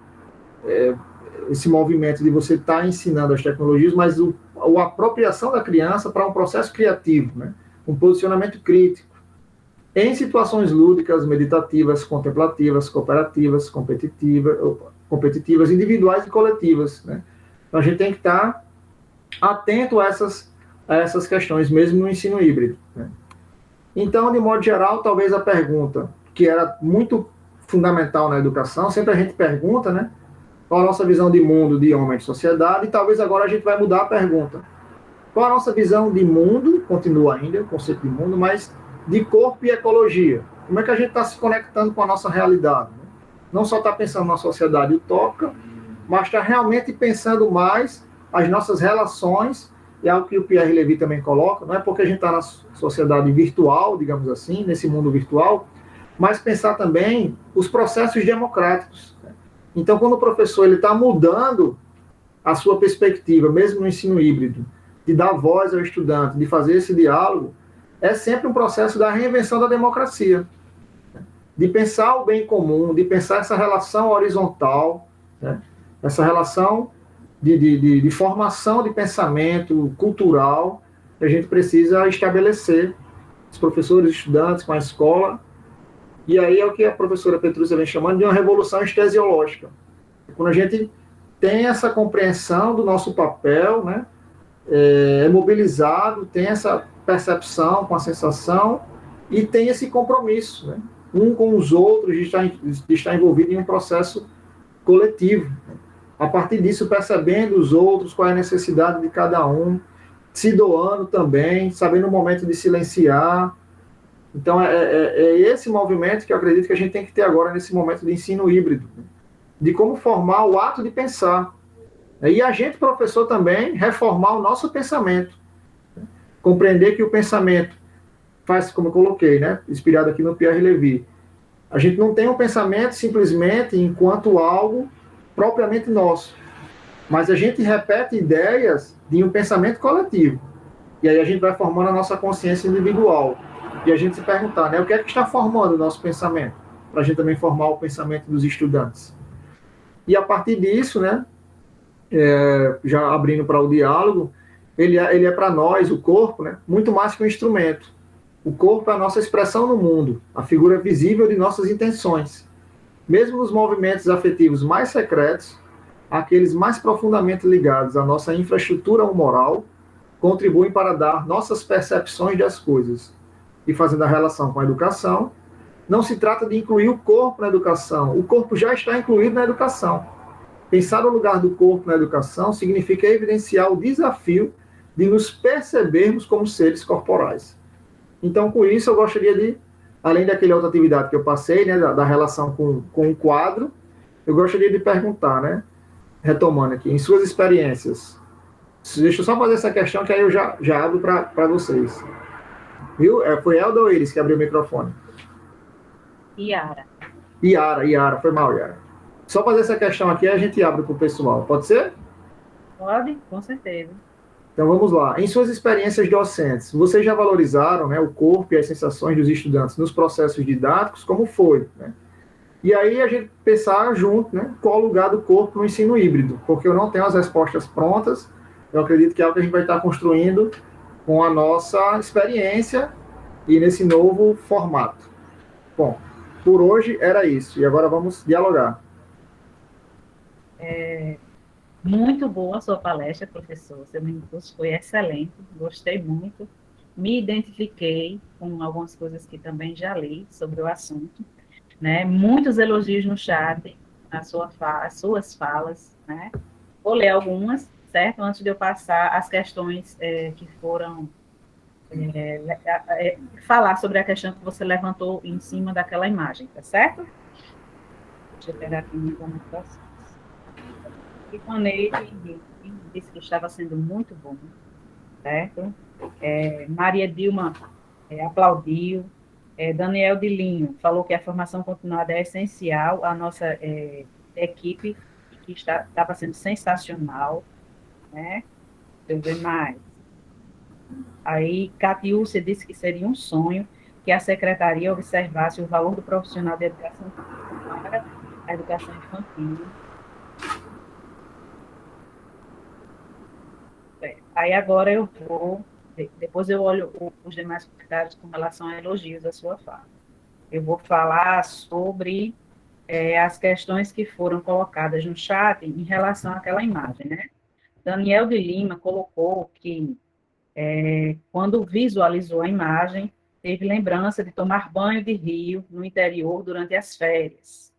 esse movimento de você estar ensinando as tecnologias, mas a apropriação da criança para um processo criativo, né? Um posicionamento crítico, em situações lúdicas, meditativas, contemplativas, cooperativas, competitivas, individuais e coletivas. Né? Então a gente tem que estar atento a essas questões, mesmo no ensino híbrido. Né? Então, de modo geral, talvez a pergunta, que era muito fundamental na educação, sempre a gente pergunta, né? Qual a nossa visão de mundo, de homem, de sociedade, e talvez agora a gente vai mudar a pergunta. Qual a nossa visão de mundo, continua ainda o conceito de mundo, mas de corpo e ecologia? Como é que a gente está se conectando com a nossa realidade? Né? Não só está pensando na sociedade utópica, mas está realmente pensando mais as nossas relações, e é algo que o Pierre Levy também coloca, não é porque a gente está na sociedade virtual, digamos assim, nesse mundo virtual, mas pensar também os processos democráticos. Então, quando o professor está mudando a sua perspectiva, mesmo no ensino híbrido, de dar voz ao estudante, de fazer esse diálogo, é sempre um processo da reinvenção da democracia, de pensar o bem comum, de pensar essa relação horizontal, né? Essa relação de formação de pensamento cultural que a gente precisa estabelecer, os professores, os estudantes, com a escola. E aí é o que a professora Petrúcia vem chamando de uma revolução estesiológica. Quando a gente tem essa compreensão do nosso papel, né, é mobilizado, tem essa percepção com a sensação e tem esse compromisso, né, um com os outros, de estar envolvido em um processo coletivo. A partir disso, percebendo os outros, qual é a necessidade de cada um, se doando também, sabendo o momento de silenciar. Então, é esse movimento que eu acredito que a gente tem que ter agora nesse momento de ensino híbrido, né, de como formar o ato de pensar. E a gente, professor, também reformar o nosso pensamento. Compreender que o pensamento faz, como eu coloquei, né, inspirado aqui no Pierre Levy, a gente não tem um pensamento simplesmente enquanto algo propriamente nosso, mas a gente repete ideias de um pensamento coletivo. E aí a gente vai formando a nossa consciência individual. E a gente se perguntar, né, o que é que está formando o nosso pensamento? Para a gente também formar o pensamento dos estudantes. E a partir disso, né, já abrindo para o diálogo, ele é para nós, o corpo, né, muito mais que um instrumento. O corpo é a nossa expressão no mundo, a figura visível de nossas intenções. Mesmo nos movimentos afetivos mais secretos, aqueles mais profundamente ligados à nossa infraestrutura moral, contribuem para dar nossas percepções das coisas. E fazendo a relação com a educação, não se trata de incluir o corpo na educação, o corpo já está incluído na educação. Pensar o lugar do corpo na educação significa evidenciar o desafio de nos percebermos como seres corporais. Então, com isso, eu gostaria de, além daquela outra atividade que eu passei, né, da relação com o quadro, eu gostaria de perguntar, né, retomando aqui, em suas experiências, deixa eu só fazer essa questão que aí eu já abro para vocês. Viu? Foi Elda ou Iris que abriu o microfone? Iara. Iara, foi mal, Iara. Só fazer essa questão aqui, a gente abre para o pessoal. Pode ser? Pode? Com certeza. Então vamos lá. Em suas experiências docentes, vocês já valorizaram, né, o corpo e as sensações dos estudantes nos processos didáticos? Como foi? Né? E aí a gente pensar junto, né, qual o lugar do corpo no ensino híbrido, porque eu não tenho as respostas prontas. Eu acredito que é algo que a gente vai estar construindo com a nossa experiência e nesse novo formato. Bom, por hoje era isso. E agora vamos dialogar. Muito boa a sua palestra, professor. Seu curso foi excelente, gostei muito. Me identifiquei com algumas coisas que também já li sobre o assunto, né? Muitos elogios no chat, as suas falas, né? Vou ler algumas, certo? Antes de eu passar as questões que foram falar sobre a questão que você levantou em cima daquela imagem, tá certo? Deixa eu pegar aqui minhas anotações. E quando ele disse que estava sendo muito bom, certo? Maria Dilma aplaudiu. Daniel Dilinho falou que a formação continuada é essencial à nossa equipe, que estava sendo sensacional, né? Deixa eu ver mais. Aí, Catiúcia disse que seria um sonho que a secretaria observasse o valor do profissional de educação para a educação infantil. Aí agora eu vou, depois eu olho os demais comentários com relação a elogios à sua fala. Eu vou falar sobre as questões que foram colocadas no chat em relação àquela imagem, né? Daniel de Lima colocou que quando visualizou a imagem, teve lembrança de tomar banho de rio no interior durante as férias.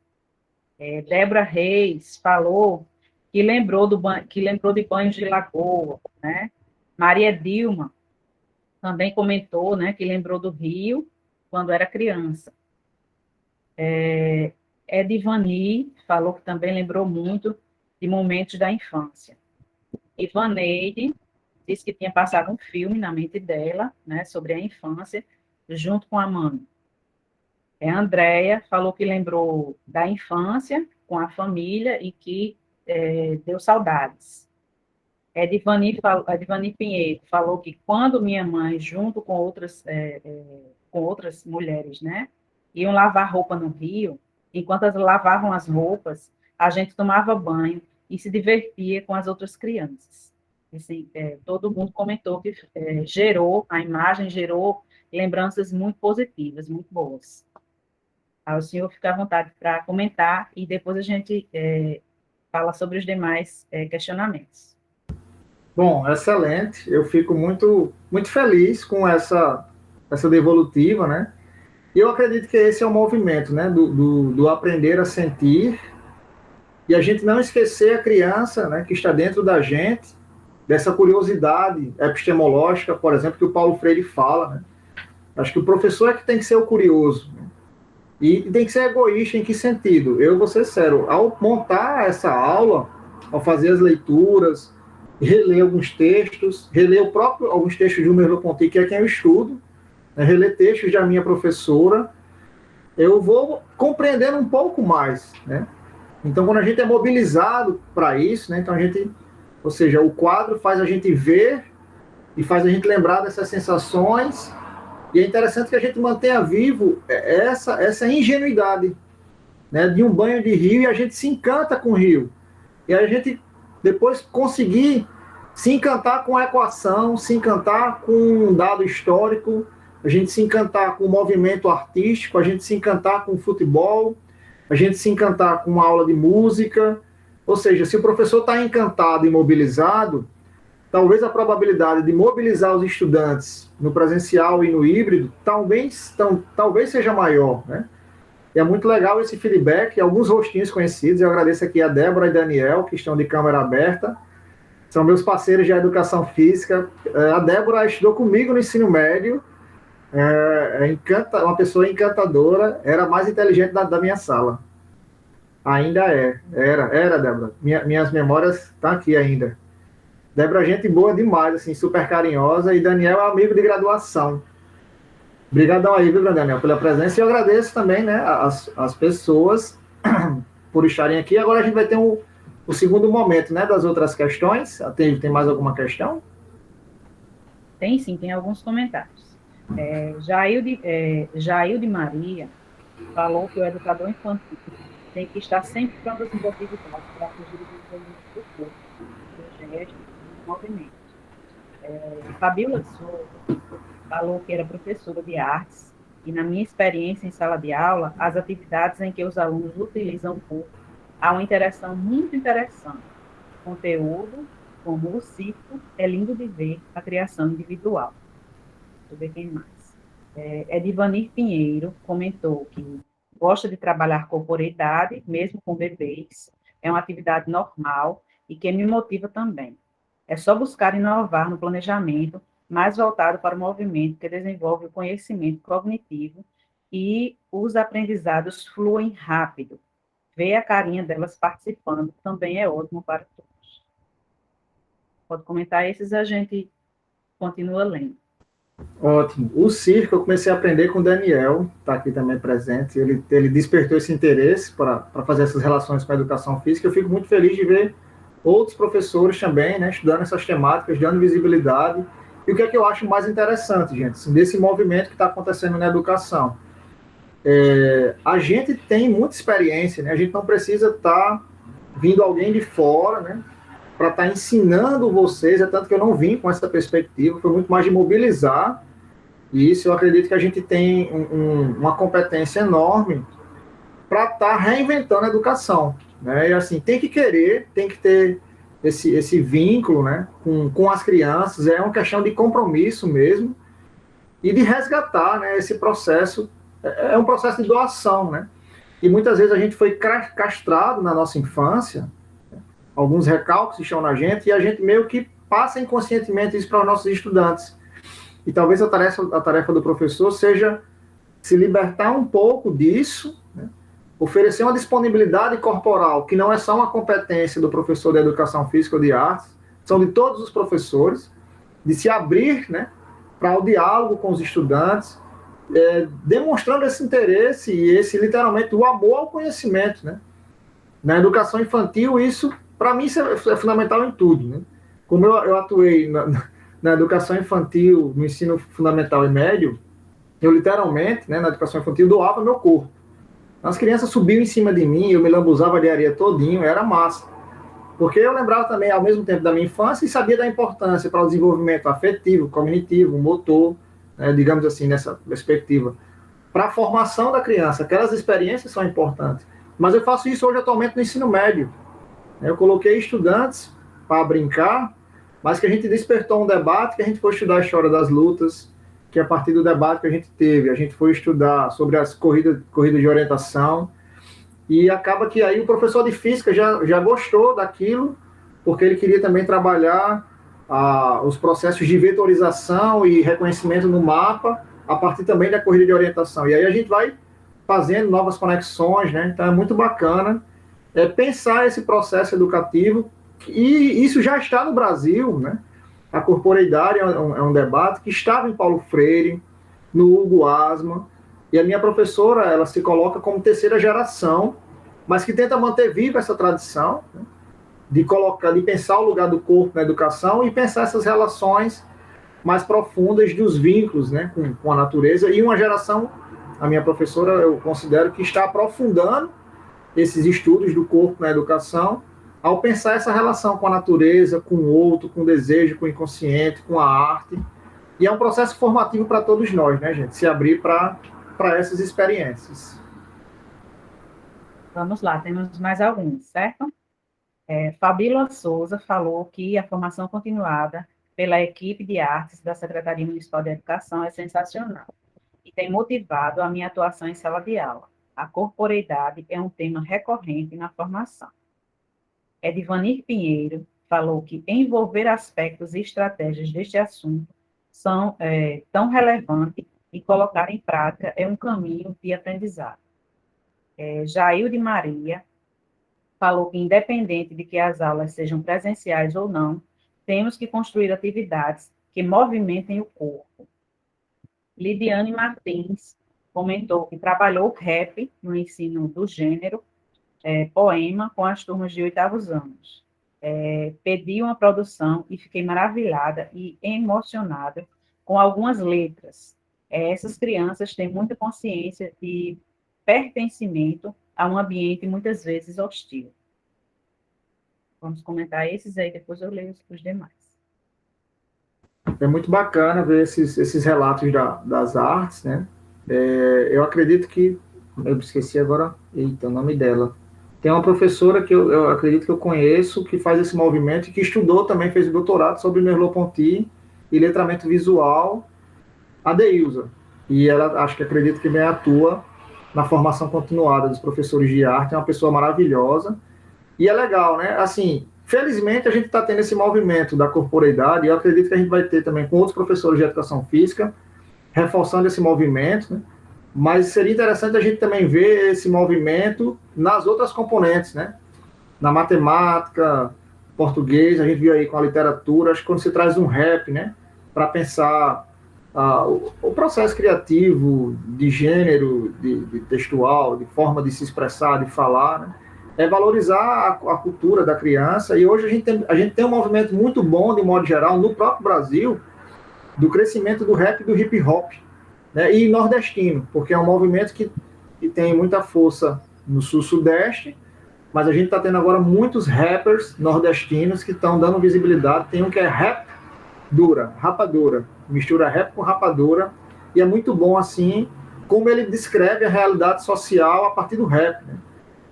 Débora Reis falou que lembrou de banhos de lagoa, né? Maria Dilma também comentou, né, que lembrou do rio quando era criança. Edivani falou que também lembrou muito de momentos da infância. Ivaneide disse que tinha passado um filme na mente dela, né, sobre a infância, junto com a mãe. A Andréia falou que lembrou da infância com a família e que deu saudades. A Edivani Pinheiro falou que quando minha mãe, junto com outras mulheres, né, iam lavar roupa no rio, enquanto elas lavavam as roupas, a gente tomava banho e se divertia com as outras crianças. Assim, todo mundo comentou que a imagem gerou lembranças muito positivas, muito boas. Aí o senhor fica à vontade para comentar e depois a gente fala sobre os demais questionamentos. Bom, excelente. Eu fico muito feliz com essa devolutiva, né? E eu acredito que esse é o movimento, né? Do aprender a sentir e a gente não esquecer a criança, né? Que está dentro da gente, dessa curiosidade epistemológica, por exemplo, que o Paulo Freire fala, né? Acho que o professor é que tem que ser o curioso, né? E tem que ser egoísta em que sentido? Eu vou ser sério, ao montar essa aula, ao fazer as leituras, reler alguns textos, reler alguns textos de Merleau-Ponty, que é quem eu estudo, né, reler textos da minha professora, eu vou compreendendo um pouco mais, né? Então, quando a gente é mobilizado para isso, né, então ou seja, o quadro faz a gente ver e faz a gente lembrar dessas sensações, e é interessante que a gente mantenha vivo essa ingenuidade, né, de um banho de rio, e a gente se encanta com o rio. E a gente depois conseguir se encantar com a equação, se encantar com um dado histórico, a gente se encantar com o movimento artístico, a gente se encantar com o futebol, a gente se encantar com uma aula de música. Ou seja, se o professor está encantado e mobilizado, talvez a probabilidade de mobilizar os estudantes no presencial e no híbrido talvez seja maior, né? E é muito legal esse feedback, alguns rostinhos conhecidos. Eu agradeço aqui a Débora e Daniel, que estão de câmera aberta. São meus parceiros de educação física. A Débora estudou comigo no ensino médio. Uma pessoa encantadora. Era a mais inteligente da minha sala. Ainda é. Era, Débora. Minhas memórias estão aqui ainda. Débora, gente boa demais, assim, super carinhosa. E Daniel é amigo de graduação. Obrigadão aí, viu, Daniel, pela presença. E eu agradeço também, né, as pessoas por estarem aqui. Agora a gente vai ter o segundo momento, né, das outras questões. Tem mais alguma questão? Tem sim, tem alguns comentários. Jailde Maria falou que o educador infantil tem que estar sempre pronto às atividades para atingir o desenvolvimento do corpo, do gesto e do movimento. Fabiola Souza falou que era professora de artes e, na minha experiência em sala de aula, as atividades em que os alunos utilizam o corpo há uma interação muito interessante. Conteúdo, como o circo, é lindo de ver a criação individual. Deixa eu ver quem mais. Edivanir Pinheiro comentou que gosta de trabalhar corporeidade, mesmo com bebês, é uma atividade normal e que me motiva também. É só buscar inovar no planejamento, mais voltado para o movimento que desenvolve o conhecimento cognitivo e os aprendizados fluem rápido. Ver a carinha delas participando também é ótimo para todos. Pode comentar esses, a gente continua lendo. Ótimo. O circo eu comecei a aprender com o Daniel, está aqui também presente. Ele despertou esse interesse para fazer essas relações com a educação física. Eu fico muito feliz de ver outros professores também, né, estudando essas temáticas, dando visibilidade. E o que é que eu acho mais interessante, gente, assim, desse movimento que está acontecendo na educação? A gente tem muita experiência, né? A gente não precisa estar vindo alguém de fora, né, para estar ensinando vocês, tanto que eu não vim com essa perspectiva, foi muito mais de mobilizar, e isso eu acredito que a gente tem uma competência enorme para estar reinventando a educação, né? E assim, tem que querer, tem que ter esse vínculo, né, com as crianças, é uma questão de compromisso mesmo, e de resgatar, né, esse processo, é um processo de doação, né? E muitas vezes a gente foi castrado na nossa infância, alguns recalques estão na gente, e a gente meio que passa inconscientemente isso para os nossos estudantes. E talvez a tarefa do professor seja se libertar um pouco disso, né? Oferecer uma disponibilidade corporal, que não é só uma competência do professor de educação física ou de artes, são de todos os professores, de se abrir, né, para o diálogo com os estudantes, demonstrando esse interesse e esse, literalmente, o amor ao conhecimento, né? Na educação infantil, isso, para mim, isso é fundamental em tudo, né? Como eu atuei na educação infantil, no ensino fundamental e médio, eu literalmente, né, na educação infantil, doava meu corpo. As crianças subiam em cima de mim, eu me lambuzava de areia todinho, era massa. Porque eu lembrava também, ao mesmo tempo, da minha infância e sabia da importância para o desenvolvimento afetivo, cognitivo, motor, né, digamos assim, nessa perspectiva. Para a formação da criança, aquelas experiências são importantes. Mas eu faço isso hoje atualmente no ensino médio. Eu coloquei estudantes para brincar, mas que a gente despertou um debate, que a gente foi estudar a história das lutas, que a partir do debate que a gente teve, a gente foi estudar sobre as corridas de orientação, e acaba que aí o professor de física já gostou daquilo, porque ele queria também trabalhar os processos de vetorização e reconhecimento no mapa, a partir também da corrida de orientação. E aí a gente vai fazendo novas conexões, né? Então é muito bacana pensar esse processo educativo, e isso já está no Brasil, né? A corporeidade é um debate que estava em Paulo Freire, no Hugo Asma, e a minha professora, ela se coloca como terceira geração, mas que tenta manter viva essa tradição, né, de pensar o lugar do corpo na educação e pensar essas relações mais profundas dos vínculos, né, com a natureza. E uma geração, a minha professora, eu considero que está aprofundando esses estudos do corpo na educação, ao pensar essa relação com a natureza, com o outro, com o desejo, com o inconsciente, com a arte. E é um processo formativo para todos nós, né, gente? Se abrir para essas experiências. Vamos lá, temos mais alguns, certo? Fabíola Souza falou que a formação continuada pela equipe de artes da Secretaria Municipal de Educação é sensacional e tem motivado a minha atuação em sala de aula. A corporeidade é um tema recorrente na formação. Edvanir Pinheiro falou que envolver aspectos e estratégias deste assunto são tão relevantes e colocar em prática é um caminho de aprendizado. Jair de Maria falou que, independente de que as aulas sejam presenciais ou não, temos que construir atividades que movimentem o corpo. Lidiane Martins comentou que trabalhou rap no ensino do gênero, poema, com as turmas de 8º anos. Pedi uma produção e fiquei maravilhada e emocionada com algumas letras. Essas crianças têm muita consciência de pertencimento a um ambiente muitas vezes hostil. Vamos comentar esses aí, depois eu leio os demais. É muito bacana ver esses relatos das artes, né? Eu acredito que... Eu esqueci agora... Eita, o nome dela. Tem uma professora que eu acredito que eu conheço, que faz esse movimento, e que estudou também, fez doutorado sobre Merleau-Ponty e letramento visual, a Deilza. E ela, acredito que bem atua na formação continuada dos professores de arte, é uma pessoa maravilhosa. E é legal, né? Assim, felizmente a gente está tendo esse movimento da corporeidade, e eu acredito que a gente vai ter também com outros professores de educação física, reforçando esse movimento, né? Mas seria interessante a gente também ver esse movimento nas outras componentes, né? Na matemática, português, a gente viu aí com a literatura, acho que quando você traz um rap, né? Para pensar o processo criativo, de gênero, de textual, de forma de se expressar, de falar, né? É valorizar a cultura da criança, e hoje a gente tem um movimento muito bom, de modo geral, no próprio Brasil, do crescimento do rap e do hip hop, né, e nordestino, porque é um movimento que tem muita força no sul-sudeste, mas a gente está tendo agora muitos rappers nordestinos que estão dando visibilidade. Tem um que é rap dura, rapadura, mistura rap com rapadura, e é muito bom assim, como ele descreve a realidade social a partir do rap, né?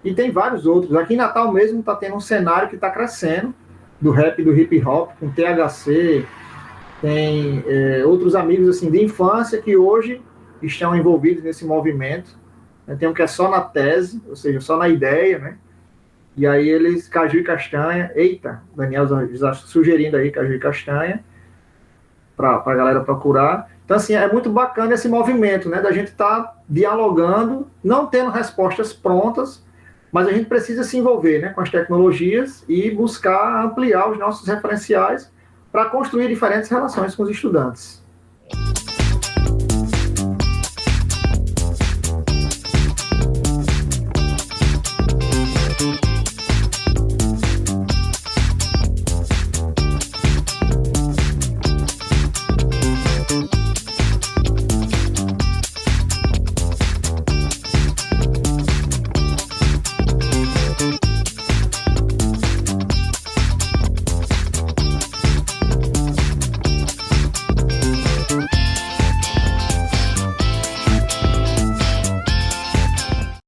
E tem vários outros. Aqui em Natal mesmo está tendo um cenário que está crescendo, do rap e do hip hop, com THC, tem outros amigos assim, de infância que hoje estão envolvidos nesse movimento. Tem um que é só na tese, ou seja, só na ideia, né? E aí eles, Caju e Castanha, eita, Daniel já sugerindo aí Caju e Castanha, para a galera procurar. Então, assim, é muito bacana esse movimento, né? Da gente estar dialogando, não tendo respostas prontas, mas a gente precisa se envolver, né, com as tecnologias e buscar ampliar os nossos referenciais para construir diferentes relações com os estudantes.